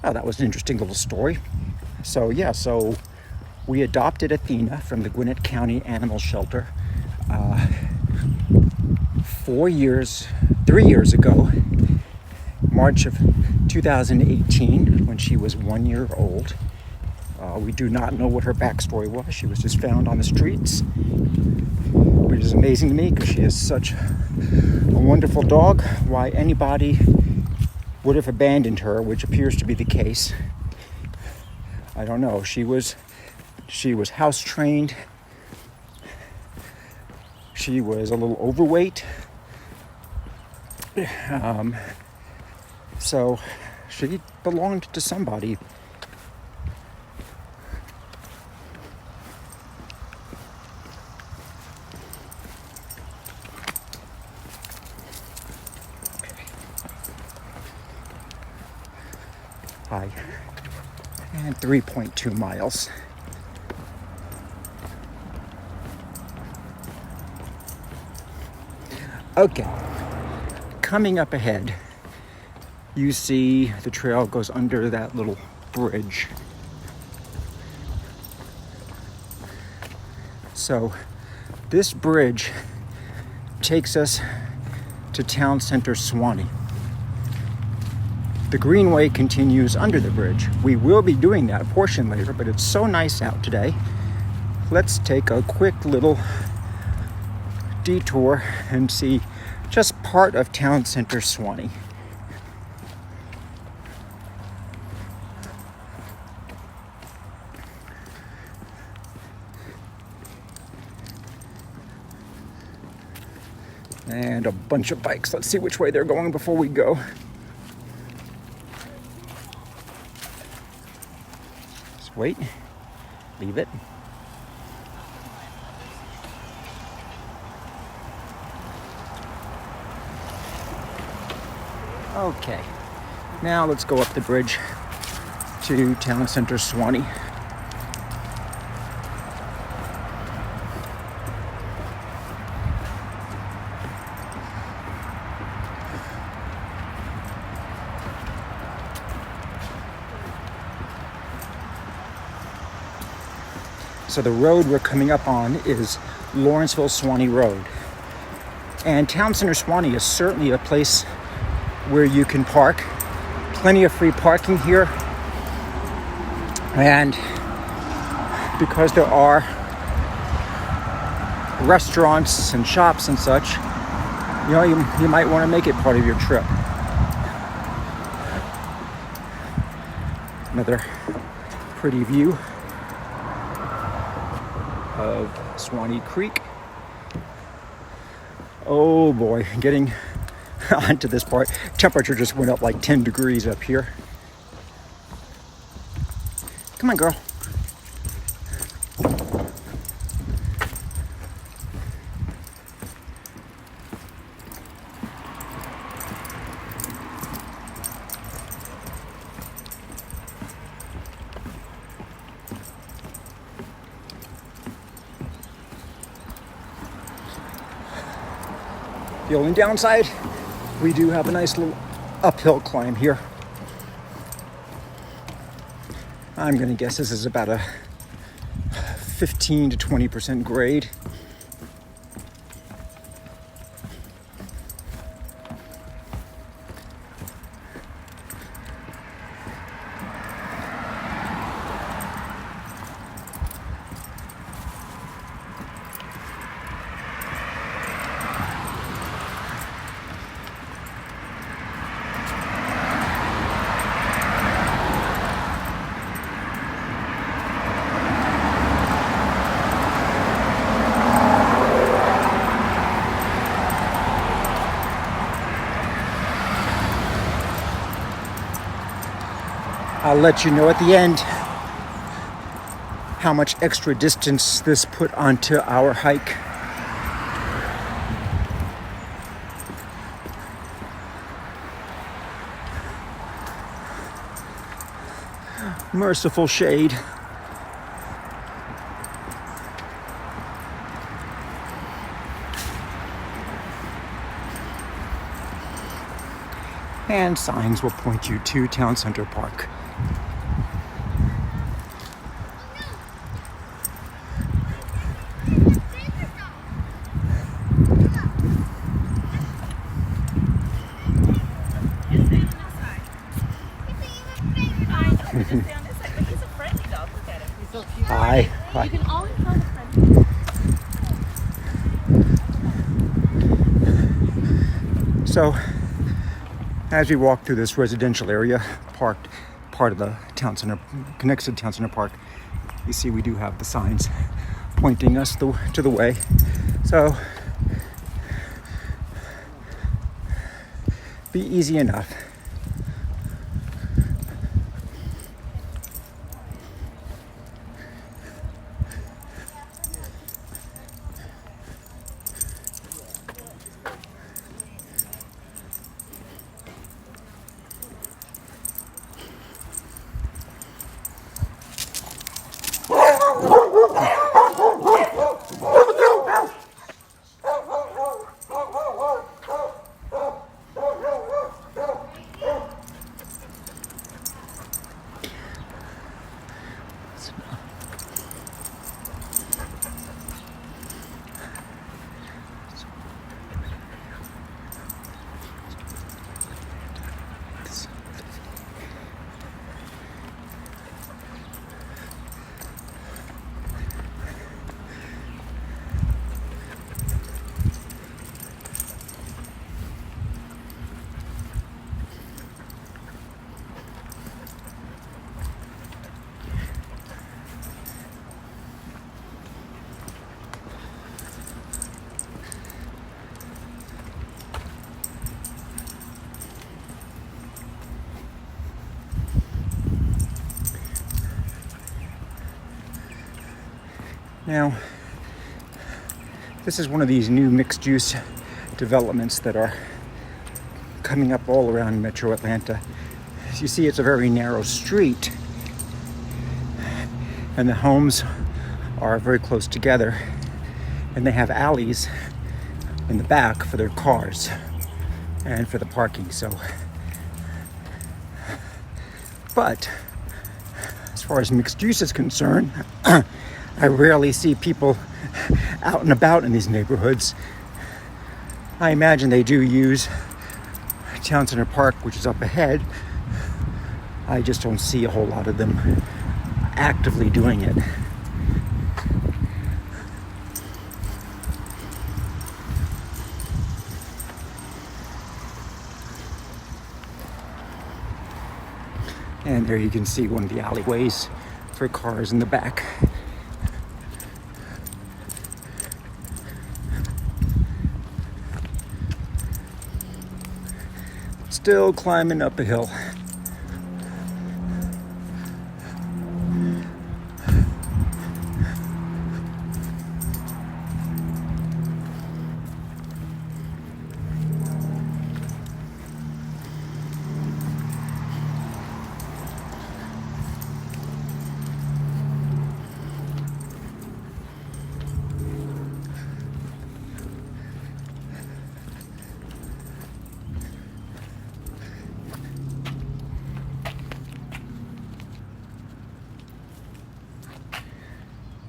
Oh, that was an interesting little story. So yeah, so we adopted Athena from the Gwinnett County Animal Shelter 3 years ago, March of 2018, when she was 1 year old. We do not know what her backstory was. She was just found on the streets, which is amazing to me because she is such a wonderful dog. Why anybody would have abandoned her, which appears to be the case, I don't know. She was house trained. She was a little overweight. So she belonged to somebody. Hi. And 3.2 miles. Okay. Coming up ahead, you see the trail goes under that little bridge. So this bridge takes us to Town Center Suwanee. The Greenway continues under the bridge. We will be doing that portion later, but it's so nice out today. Let's take a quick little detour and see just part of Town Center Suwanee. And a bunch of bikes. Let's see which way they're going before we go. Just wait. Leave it. Okay. Now let's go up the bridge to Town Center Suwanee. So the road we're coming up on is Lawrenceville Swanee Road. And Town Center Suwanee is certainly a place where you can park. Plenty of free parking here. And because there are restaurants and shops and such, you know, you might want to make it part of your trip. Another pretty view of Suwanee Creek. Oh boy, getting onto this part. Temperature just went up like 10 degrees up here. Come on, girl. The only downside, we do have a nice little uphill climb here. I'm gonna guess this is about a 15 to 20% grade. I'll let you know at the end how much extra distance this put onto our hike. Merciful shade. And signs will point you to Town Center Park. Hi. Hi. You can always tell the friend. So, as we walk through this residential area, part of the town center, connects to Town Center Park, you see we do have the signs pointing us to the way. So, be easy enough. Now, this is one of these new mixed-use developments that are coming up all around Metro Atlanta. As you see, it's a very narrow street, and the homes are very close together, and they have alleys in the back for their cars and for the parking. So, but as far as mixed use is concerned, I rarely see people out and about in these neighborhoods. I imagine they do use Town Center Park, which is up ahead. I just don't see a whole lot of them actively doing it. And there you can see one of the alleyways for cars in the back. Still climbing up a hill.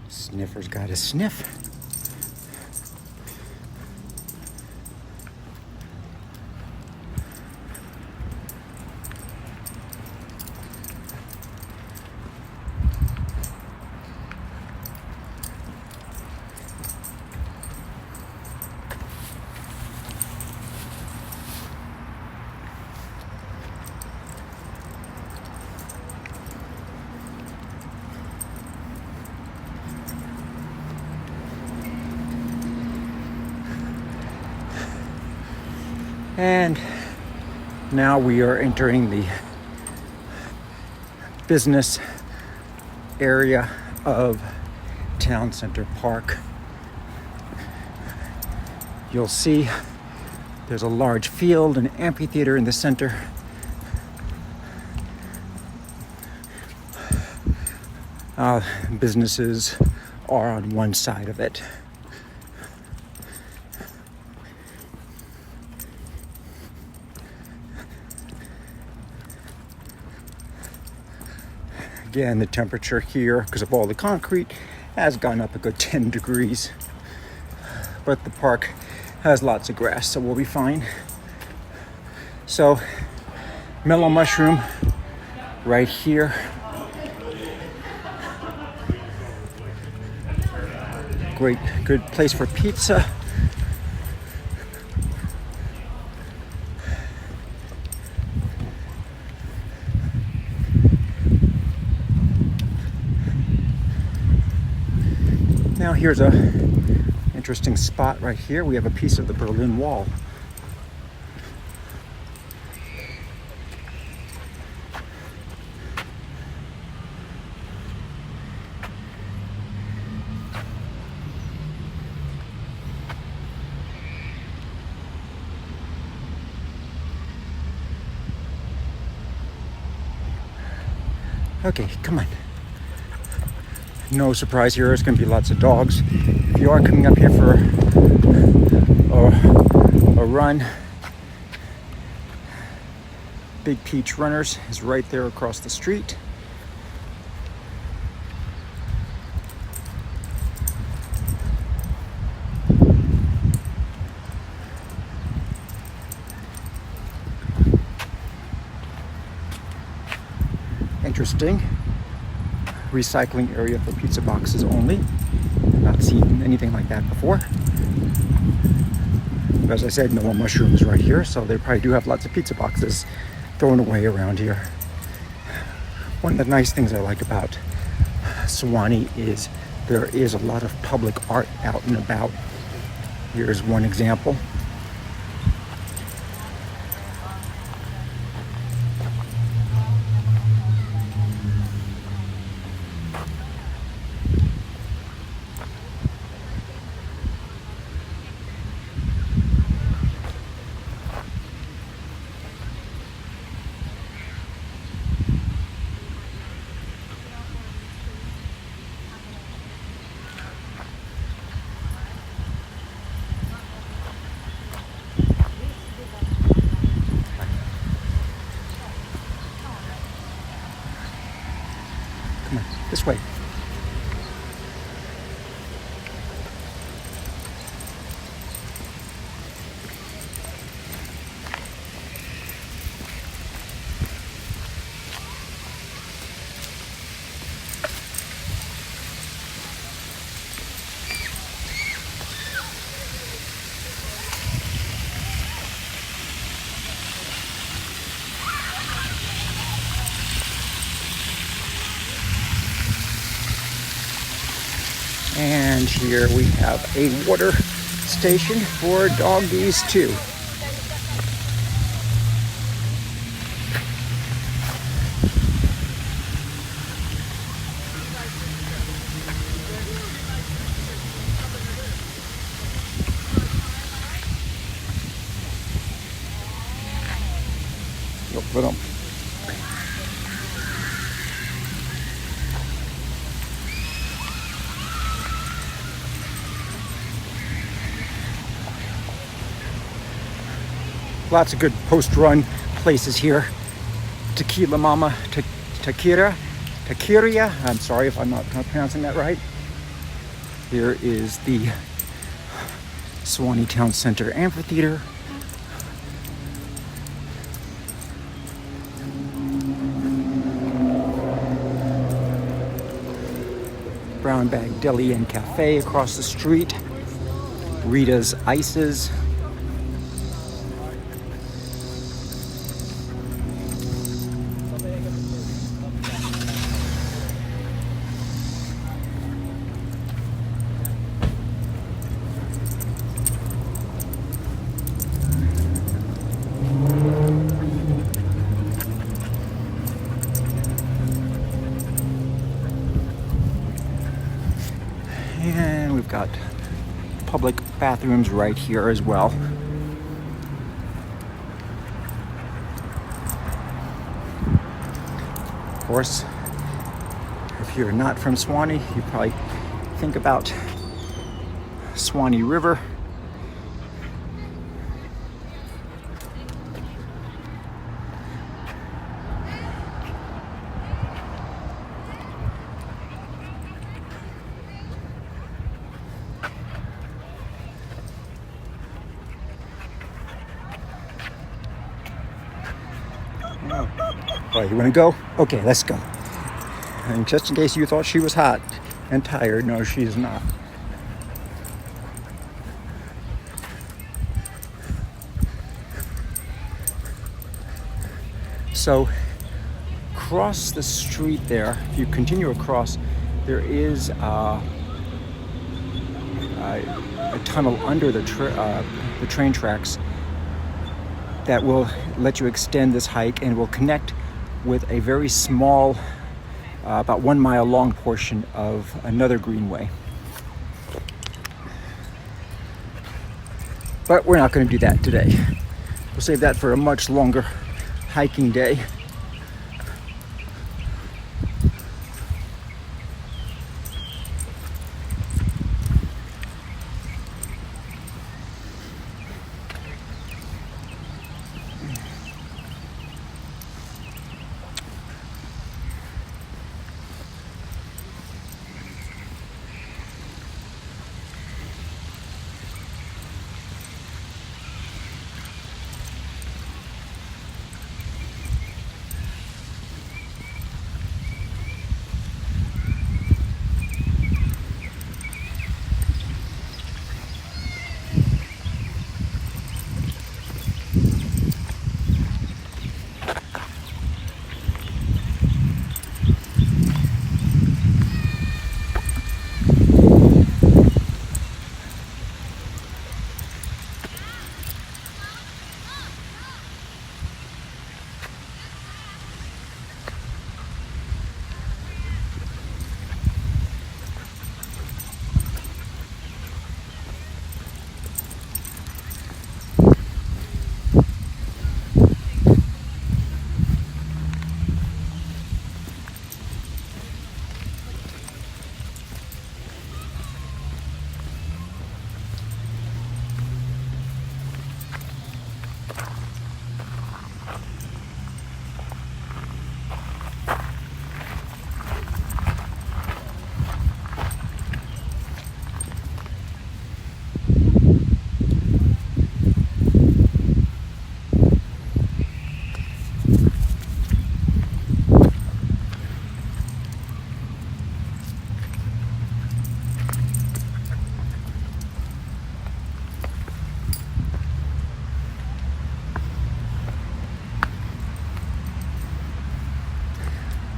Sniffer's got a sniff. And now we are entering the business area of Town Center Park. You'll see there's a large field, an amphitheater in the center. Businesses are on one side of it. Again, the temperature here, because of all the concrete, has gone up a good 10 degrees. But the park has lots of grass, so we'll be fine. So, mellow mushroom right here. Great, good place for pizza. Now here's a interesting spot right here. We have a piece of the Berlin Wall. Okay, come on. No surprise here, there's going to be lots of dogs. If you are coming up here for a run, Big Peach Runners is right there across the street. Interesting. Recycling area for pizza boxes only. Not seen anything like that before. As I said, no more mushrooms right here, so they probably do have lots of pizza boxes thrown away around here. One of the nice things I like about Suwanee is there is a lot of public art out and about. Here's one example. This way. And here we have a water station for doggies too. Lots of good post-run places here. Tequila Mama, Takiria. I'm sorry if I'm not pronouncing that right. Here is the Suwanee Town Center Amphitheater. Brown Bag Deli and Cafe across the street. Rita's Ices. And we've got public bathrooms right here as well. Of course, if you're not from Swanee, you probably think about Suwanee River. Oh, you want to go? Okay, let's go. And just in case you thought she was hot and tired, no, she's not. So, across the street there, if you continue across, there is a tunnel under the train tracks that will let you extend this hike and will connect with a very small, about 1 mile long portion of another greenway. But we're not going to do that today. We'll save that for a much longer hiking day.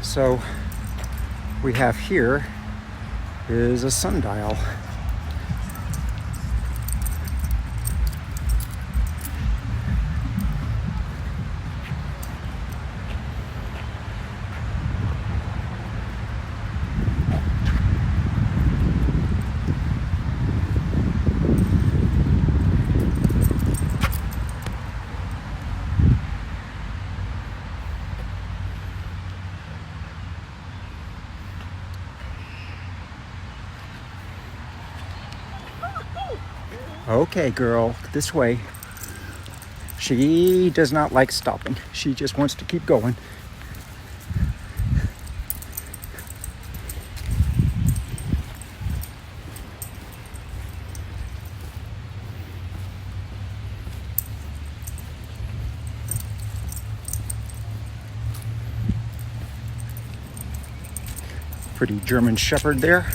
So we have here is a sundial. Okay, girl, this way. She does not like stopping. She just wants to keep going. Pretty German Shepherd there.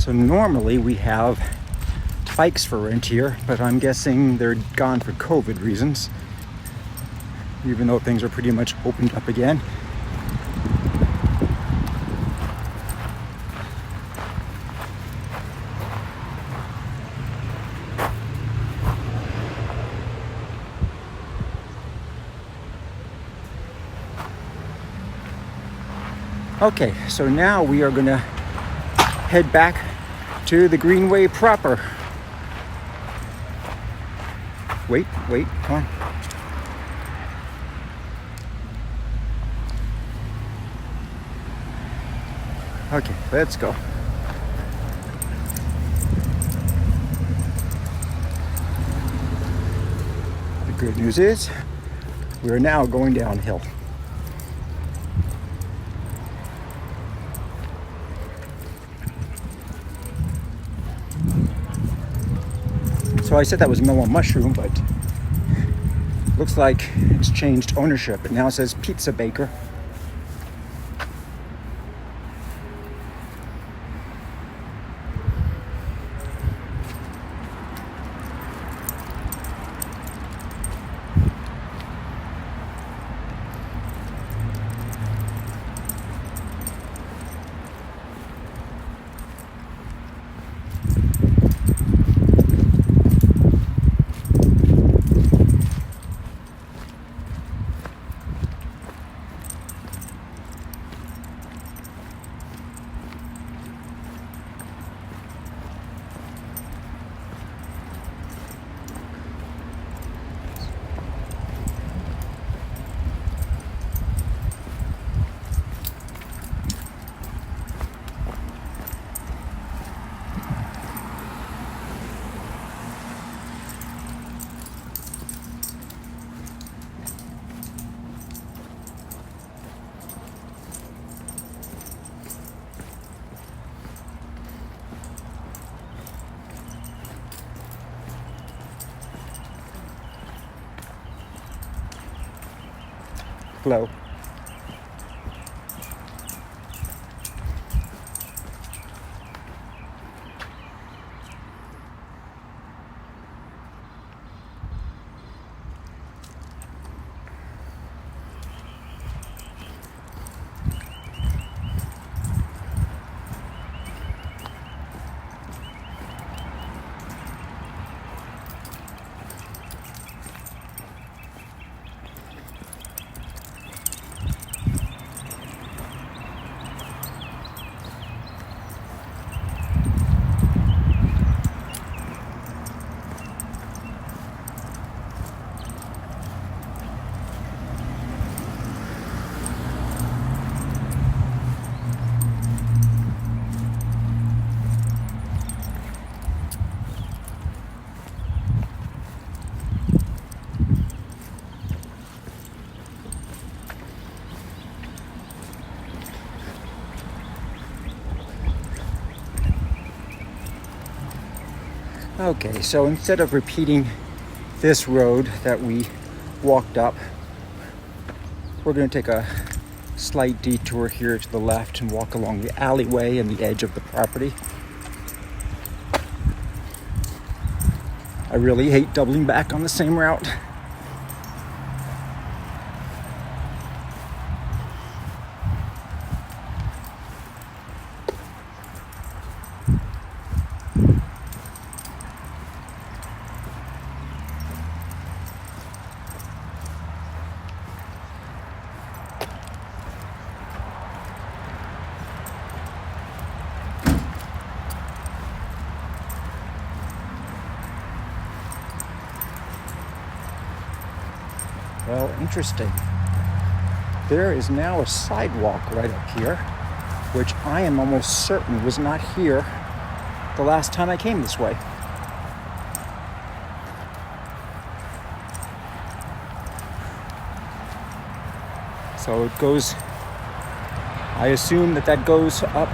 So normally we have bikes for rent here, but I'm guessing they're gone for COVID reasons, even though things are pretty much opened up again. Okay, so now we are gonna head back to the Greenway proper. Wait, come on. Okay, let's go. The good news is we are now going downhill. So I said that was mellow mushroom, but looks like it's changed ownership. It now says Pizza Baker. Hello. Okay, so instead of repeating this road that we walked up, we're going to take a slight detour here to the left and walk along the alleyway and the edge of the property. I really hate doubling back on the same route. Well, interesting. There is now a sidewalk right up here, which I am almost certain was not here the last time I came this way. So it goes, I assume that goes up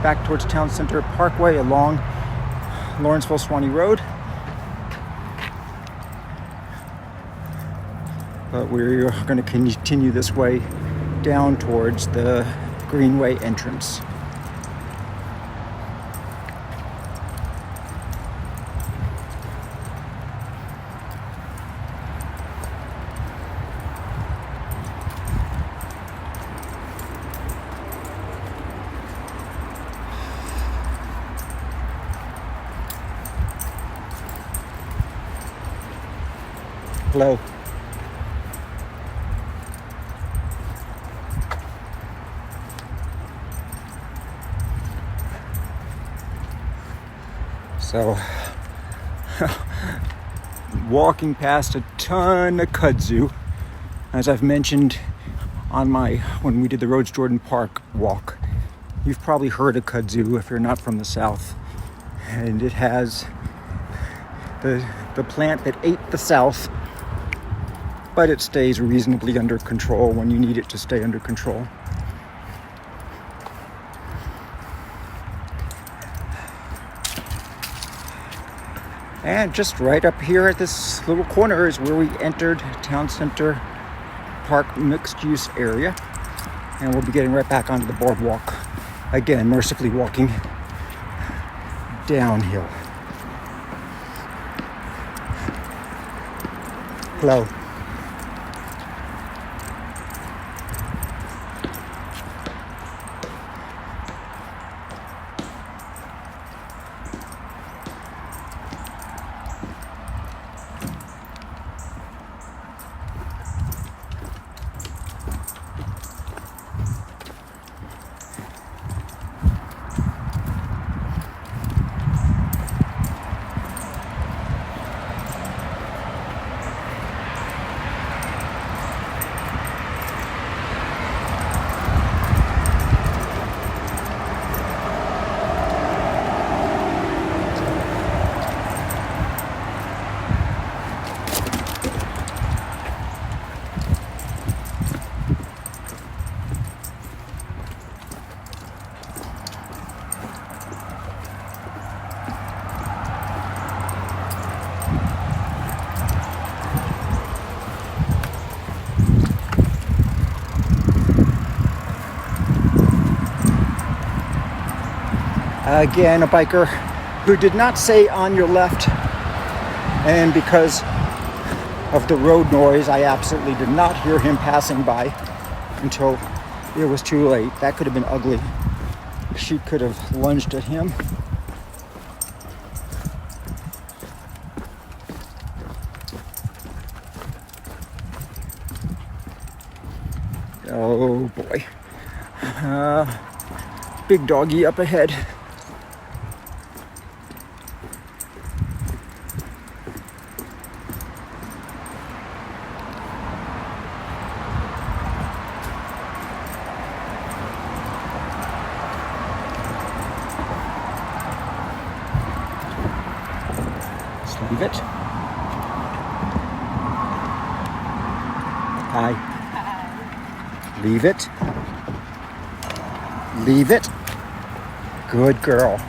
back towards Town Center Parkway along Lawrenceville Swanee Road. But we're going to continue this way down towards the Greenway entrance. Hello. So, walking past a ton of kudzu, as I've mentioned when we did the Rhodes Jordan Park walk. You've probably heard of kudzu if you're not from the South, and it has the plant that ate the South, but it stays reasonably under control when you need it to stay under control. And just right up here at this little corner is where we entered Town Center Park mixed use area. And we'll be getting right back onto the boardwalk. Again, mercifully walking downhill. Hello. Again, a biker who did not say on your left, and because of the road noise, I absolutely did not hear him passing by until it was too late. That could have been ugly. She could have lunged at him. Oh boy. Big doggy up ahead. Leave it. Hi. Leave it. Leave it. Good girl.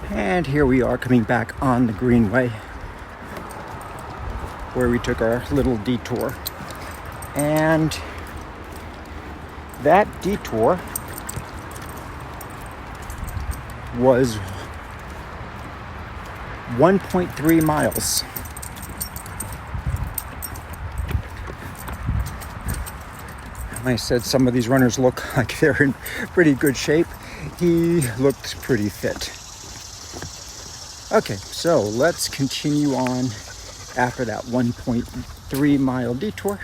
And here we are coming back on the Greenway where we took our little detour. And that detour was 1.3 miles. I said some of these runners look like they're in pretty good shape. He looked pretty fit. Okay, so let's continue on after that 1.3 mile detour.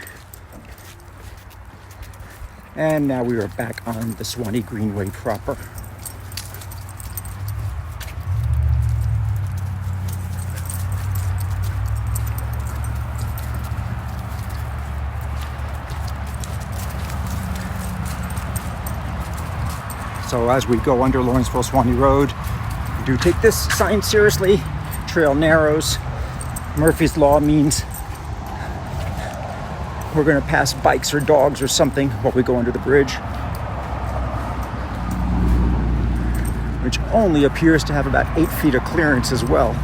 And now we are back on the Suwanee Greenway proper. So as we go under Lawrenceville Swanee Road, do take this sign seriously. Trail narrows. Murphy's Law means we're going to pass bikes or dogs or something while we go under the bridge, which only appears to have about 8 feet of clearance as well.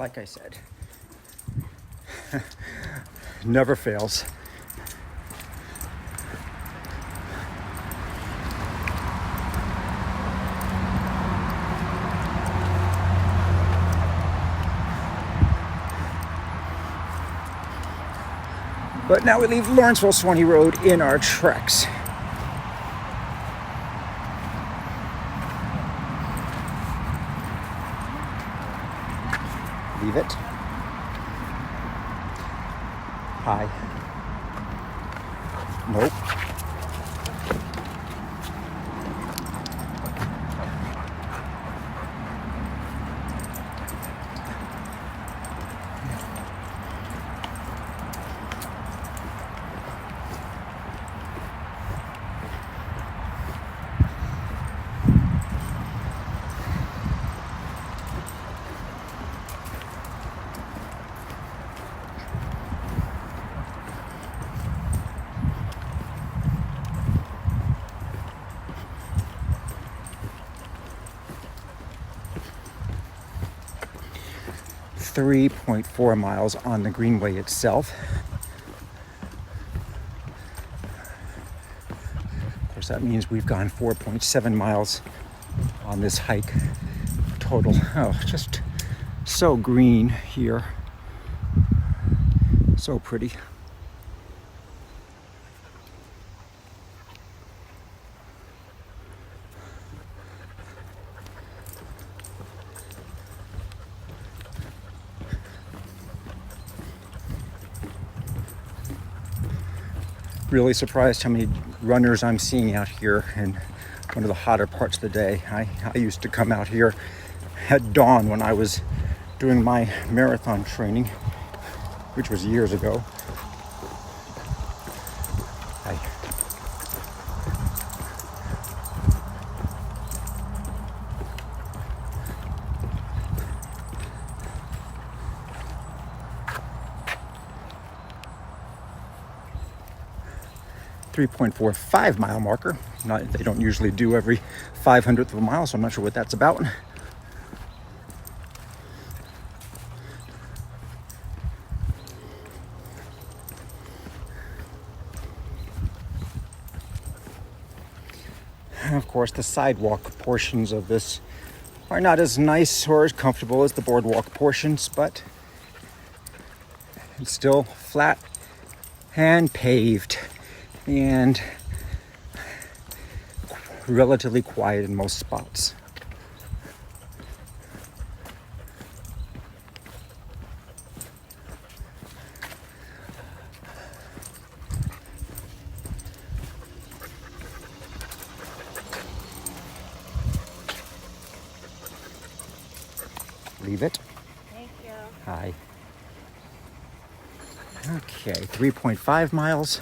like I said, never fails. But now we leave Lawrenceville Swanee Road in our treks. Leave it. Hi. Nope. .4 miles on the Greenway itself. Of course, that means we've gone 4.7 miles on this hike total. Oh, just so green here. So pretty. Really surprised how many runners I'm seeing out here in one of the hotter parts of the day. I used to come out here at dawn when I was doing my marathon training, which was years ago. 3.45 mile marker. They don't usually do every 500th of a mile, so I'm not sure what that's about. And of course, the sidewalk portions of this are not as nice or as comfortable as the boardwalk portions, but it's still flat and paved and relatively quiet in most spots. Leave it. Thank you. Hi. Okay, 3.5 miles.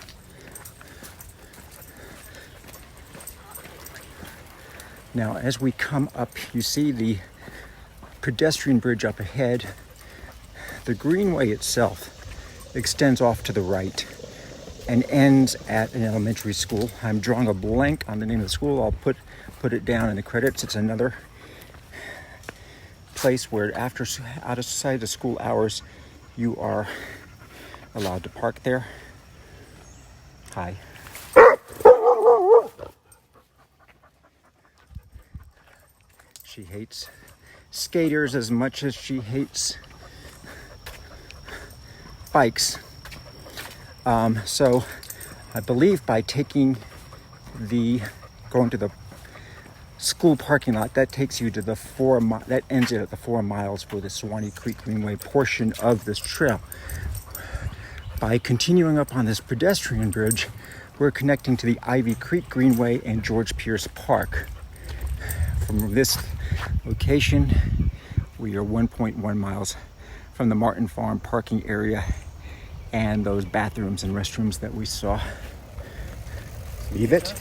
Now, as we come up, you see the pedestrian bridge up ahead. The Greenway itself extends off to the right and ends at an elementary school. I'm drawing a blank on the name of the school. I'll put it down in the credits. It's another place where outside of school hours, you are allowed to park there. Hi. She hates skaters as much as she hates bikes. So I believe by going to the school parking lot, that takes you to the that ends it at the 4 miles for the Suwanee Creek Greenway portion of this trail. By continuing up on this pedestrian bridge, we're connecting to the Ivy Creek Greenway and George Pierce Park. From this location, we are 1.1 miles from the Martin Farm parking area and those bathrooms and restrooms that we saw. Leave it.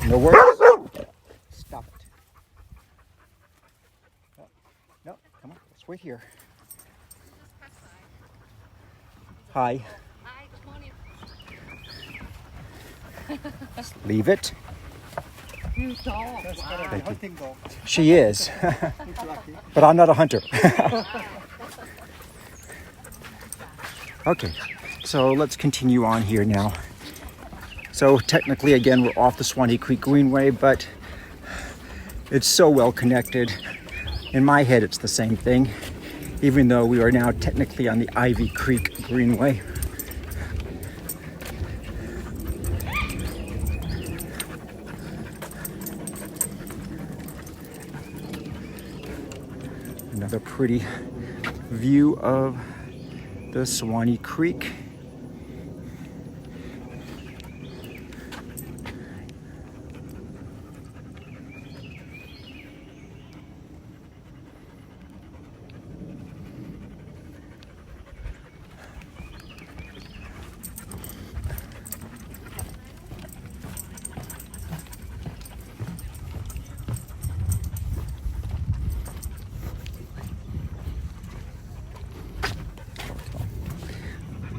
No worries. Stop it. No, come on. Let's wait here. Hi. Hi, good morning. Leave it. You dog. Thank you. She is. But I'm not a hunter. Okay, so let's continue on here now. So technically, again, we're off the Suwanee Creek Greenway, but it's so well connected. In my head, it's the same thing, even though we are now technically on the Ivy Creek Greenway. Another pretty view of the Suwanee Creek.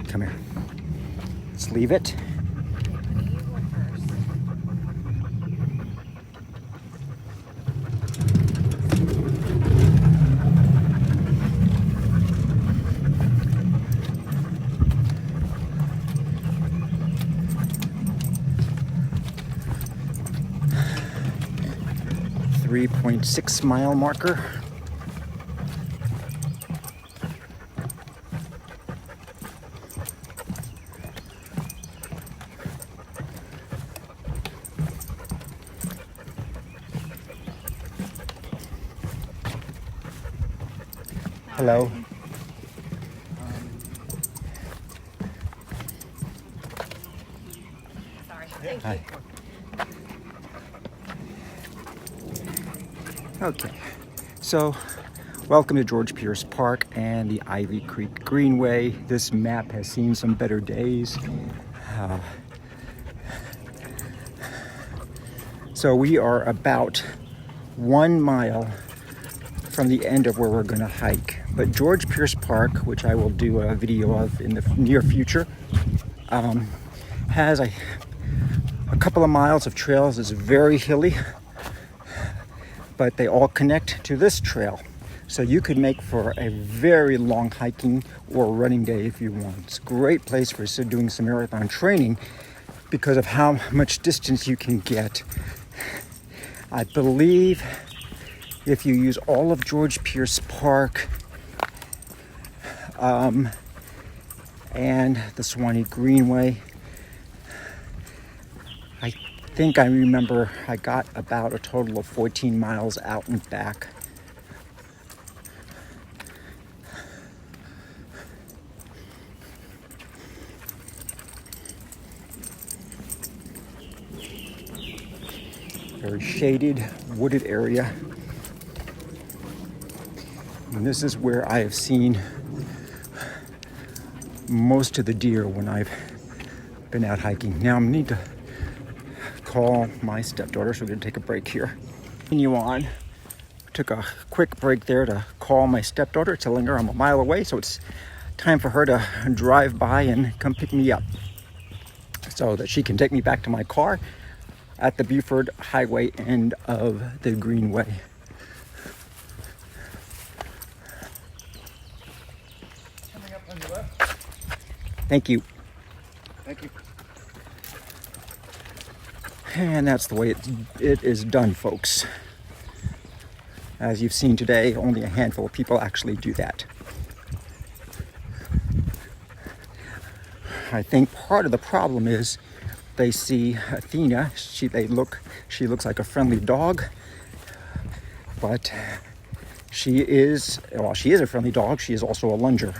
Come here. Let's leave it. 3.6 mile marker. Hello. Sorry. Thank Hi. you. Okay, so welcome to George Pierce Park and the Ivy Creek Greenway. This map has seen some better days. So we are about 1 mile from the end of where we're going to hike. But George Pierce Park, which I will do a video of in the near future, has a couple of miles of trails. It's very hilly, but they all connect to this trail. So you could make for a very long hiking or running day if you want. It's a great place for doing some marathon training because of how much distance you can get. I believe if you use all of George Pierce Park and the Suwanee Greenway, I think I remember I got about a total of 14 miles out and back. Very shaded, wooded area. And this is where I have seen most of the deer when I've been out hiking. Now I need to call my stepdaughter, so we're gonna take a break here. Continue on. Took a quick break there to call my stepdaughter, telling her I'm a mile away, so it's time for her to drive by and come pick me up so that she can take me back to my car at the Beaufort Highway end of the Greenway. Coming up on the left. Thank you. Thank you. And that's the way it is done, folks. As you've seen today, only a handful of people actually do that. I think part of the problem is they see Athena. She looks like a friendly dog, but she is a friendly dog. She is also a lunger.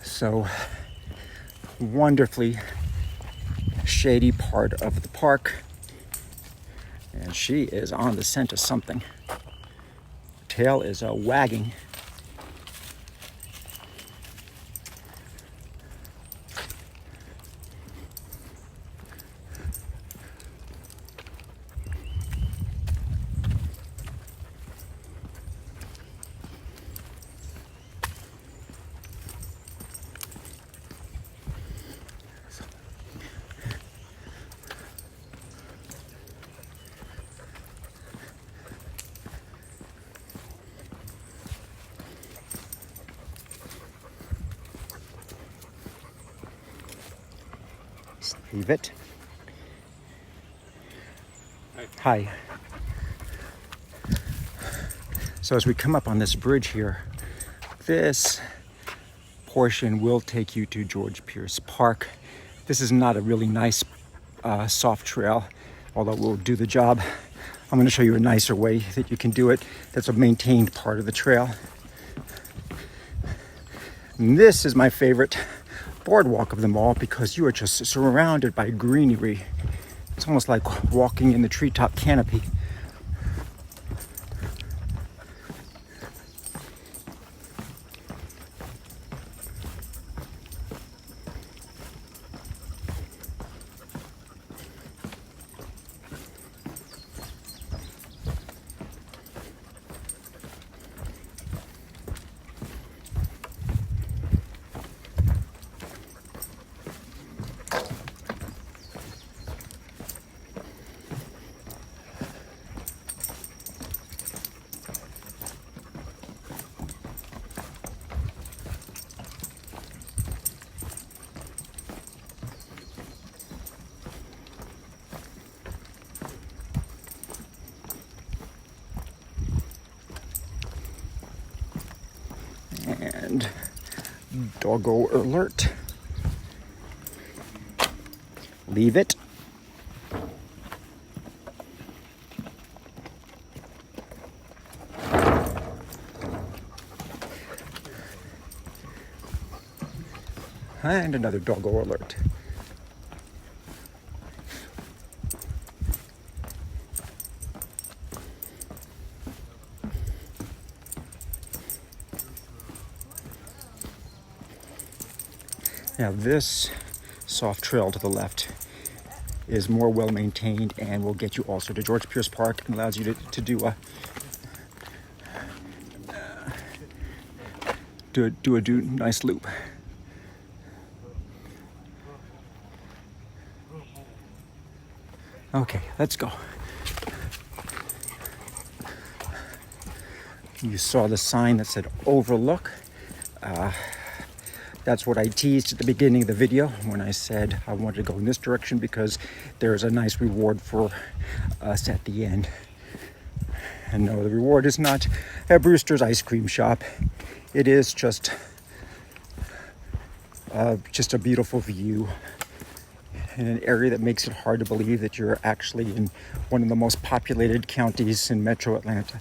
So wonderfully shady part of the park. She is on the scent of something. Tail is wagging. Leave it. Hi. So as we come up on this bridge here, this portion will take you to George Pierce Park. This is not a really nice soft trail, although it will do the job. I'm going to show you a nicer way that you can do it. That's a maintained part of the trail. And this is my favorite boardwalk of them all because you are just surrounded by greenery. It's almost like walking in the treetop canopy. And doggo alert. Leave it. And another doggo alert. Now this soft trail to the left is more well maintained and will get you also to George Pierce Park and allows you to do a nice loop. Okay, let's go. You saw the sign that said overlook. That's what I teased at the beginning of the video when I said I wanted to go in this direction because there's a nice reward for us at the end. And no, the reward is not a Brewster's ice cream shop. It is just a beautiful view in an area that makes it hard to believe that you're actually in one of the most populated counties in Metro Atlanta.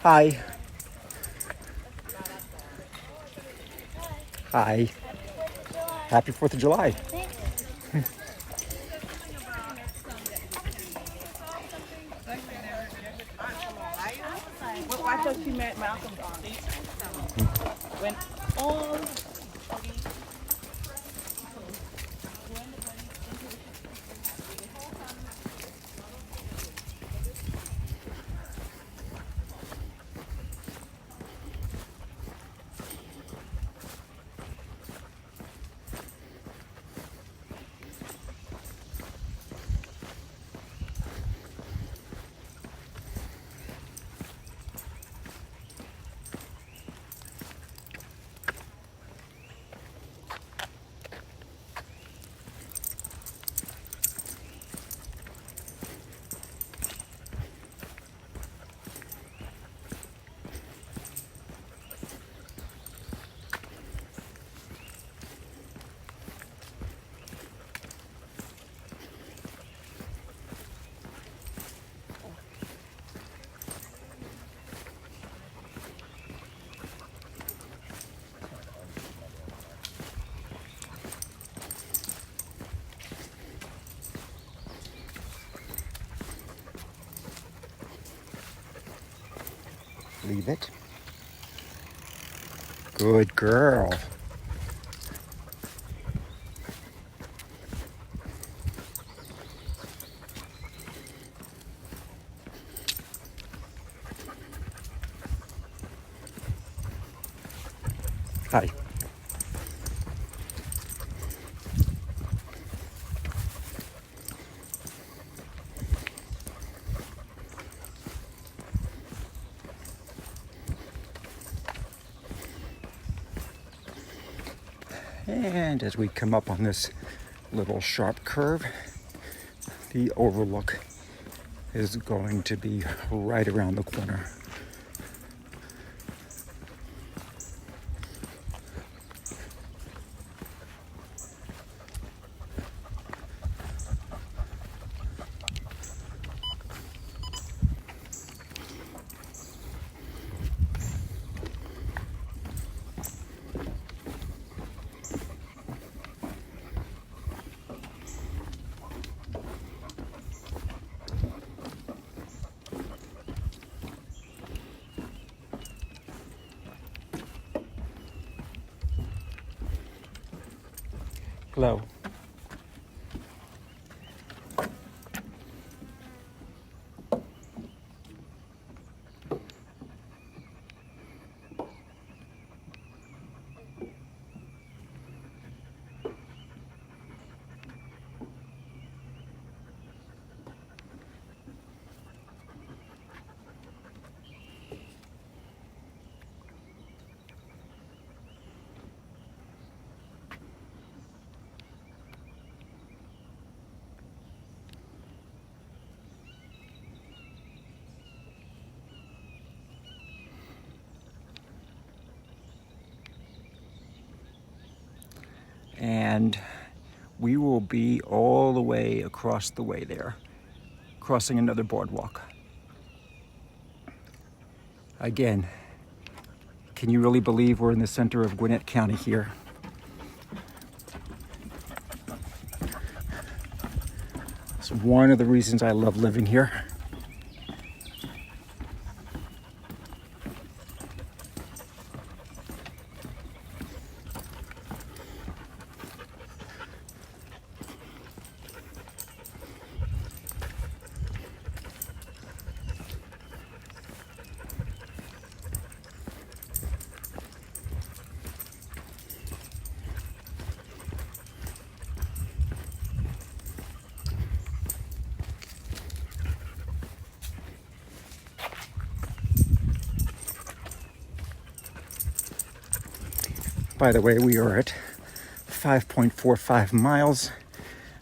Hi. Hi. Happy 4th of July. I thought you met Malcolm. When all Leave it. Good girl. Hi. And as we come up on this little sharp curve, the overlook is going to be right around the corner. Hello. And we will be all the way across the way there, crossing another boardwalk. Again, can you really believe we're in the center of Gwinnett County here? It's one of the reasons I love living here. By the way, we are at 5.45 miles.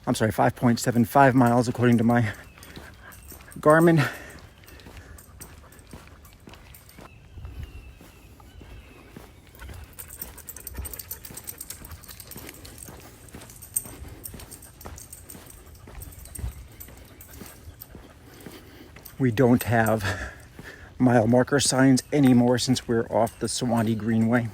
I'm sorry, 5.75 miles according to my Garmin. We don't have mile marker signs anymore since we're off the Suwanee Greenway.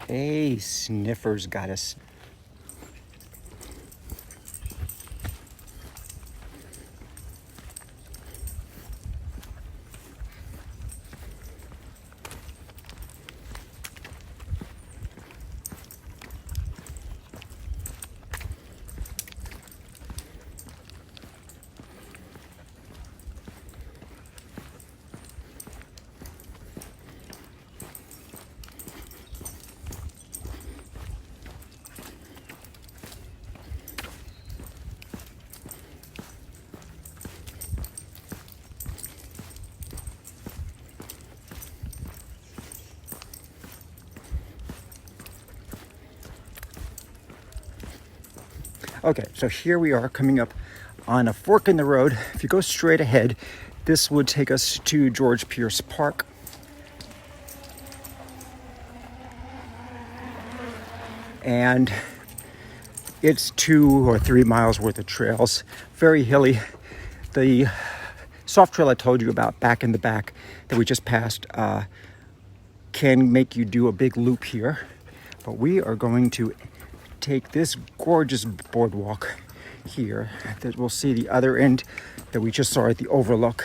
Hey, Sniffer's got us. Okay, so here we are coming up on a fork in the road. If you go straight ahead, this would take us to George Pierce Park. And it's 2 or 3 miles worth of trails, very hilly. The soft trail I told you about back in the back that we just passed can make you do a big loop here. But we are going to take this gorgeous boardwalk here that we'll see the other end that we just saw at the overlook.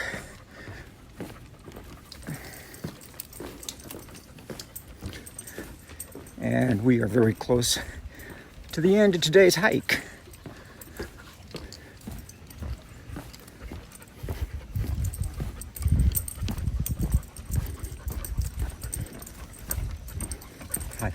And we are very close to the end of today's hike. Hi.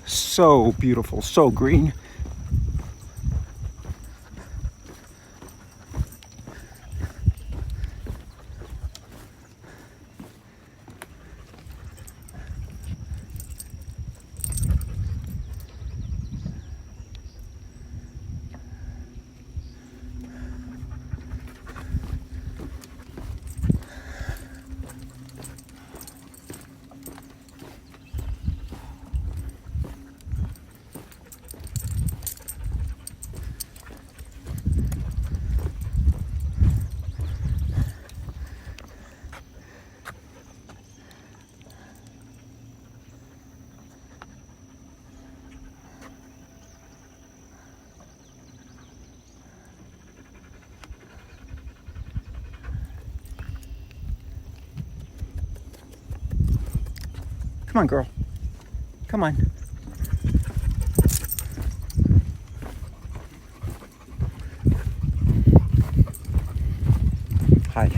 So beautiful, so green. Come on, girl. Come on. Hi.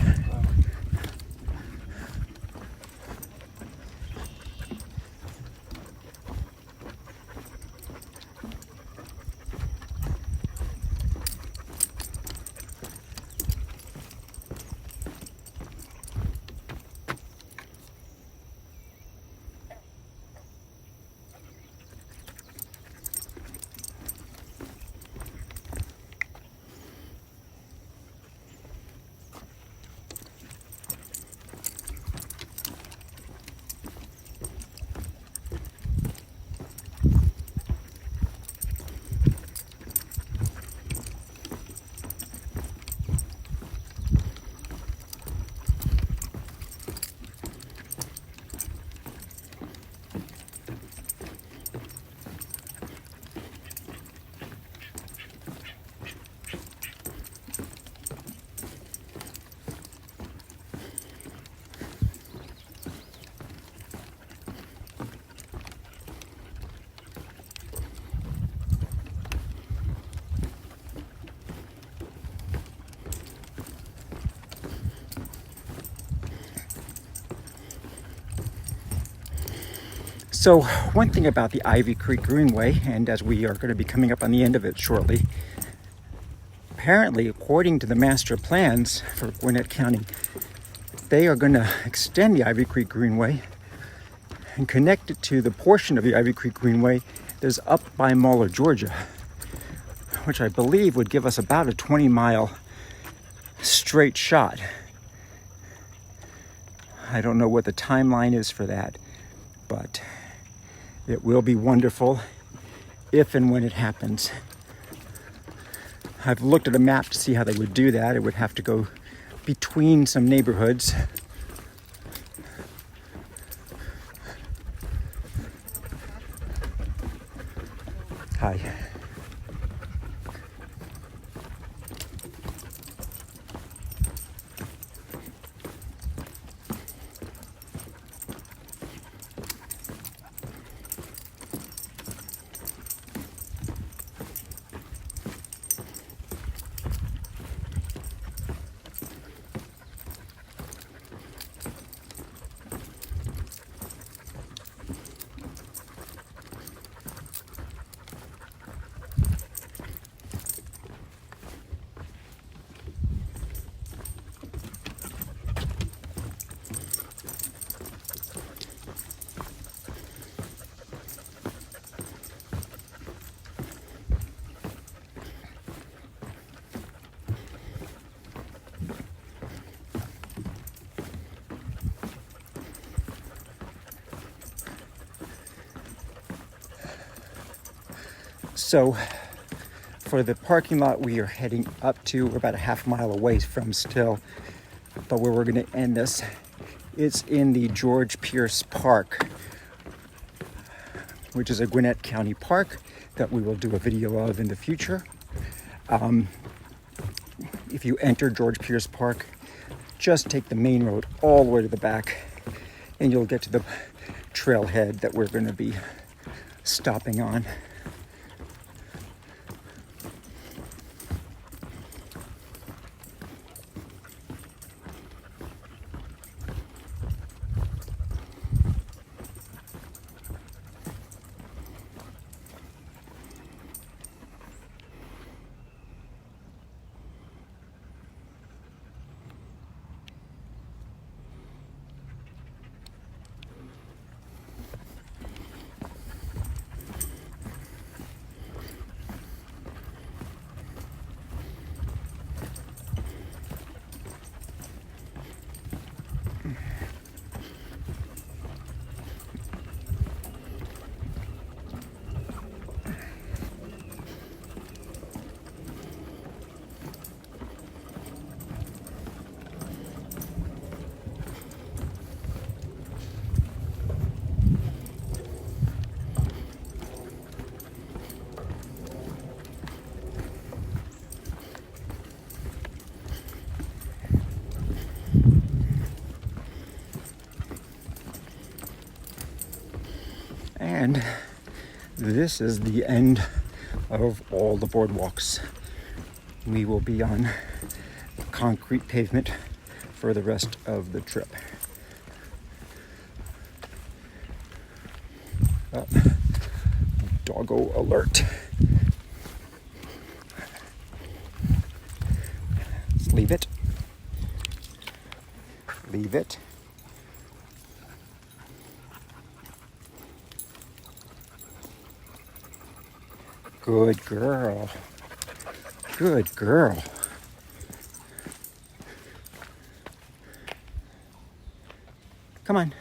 So one thing about the Ivy Creek Greenway, and as we are going to be coming up on the end of it shortly, apparently, according to the master plans for Gwinnett County, they are going to extend the Ivy Creek Greenway and connect it to the portion of the Ivy Creek Greenway that's up by Muller, Georgia, which I believe would give us about a 20-mile straight shot. I don't know what the timeline is for that, but it will be wonderful if and when it happens. I've looked at a map to see how they would do that. It would have to go between some neighborhoods. Hi. So for the parking lot we are heading up to, we're about a half mile away from still, but where we're going to end this, it's in the George Pierce Park, which is a Gwinnett County park that we will do a video of in the future. If you enter George Pierce Park, just take the main road all the way to the back and you'll get to the trailhead that we're going to be stopping on. And this is the end of all the boardwalks. We will be on concrete pavement for the rest of the trip. Doggo alert. Let's leave it. Leave it. Good girl. Good girl. Come on.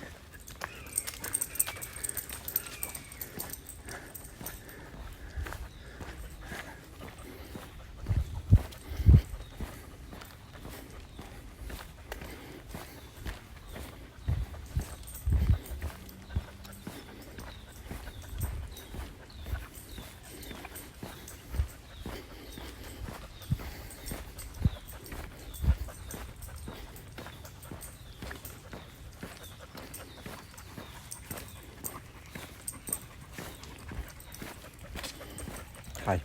Hi.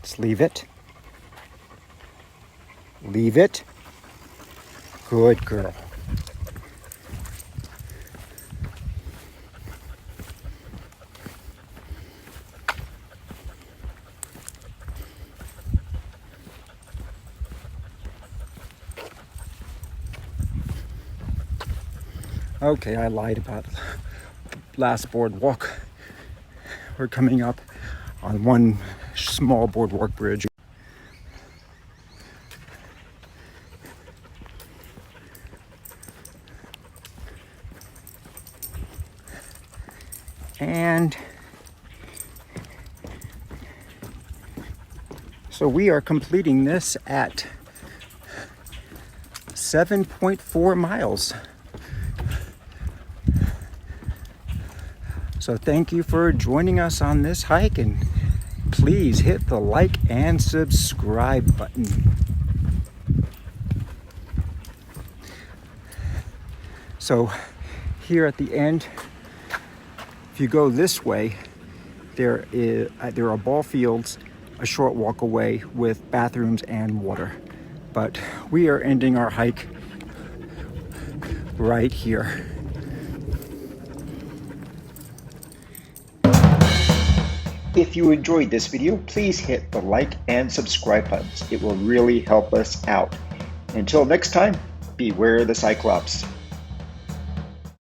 Just leave it. Leave it. Good girl. Okay, I lied about last boardwalk. We're coming up on one small boardwalk bridge. And so we are completing this at 7.4 miles. So thank you for joining us on this hike, and please hit the like and subscribe button. So here at the end, if you go this way, there are ball fields a short walk away with bathrooms and water. But we are ending our hike right here. If you enjoyed this video, please hit the like and subscribe buttons. It will really help us out. Until next time, beware the Cyclops.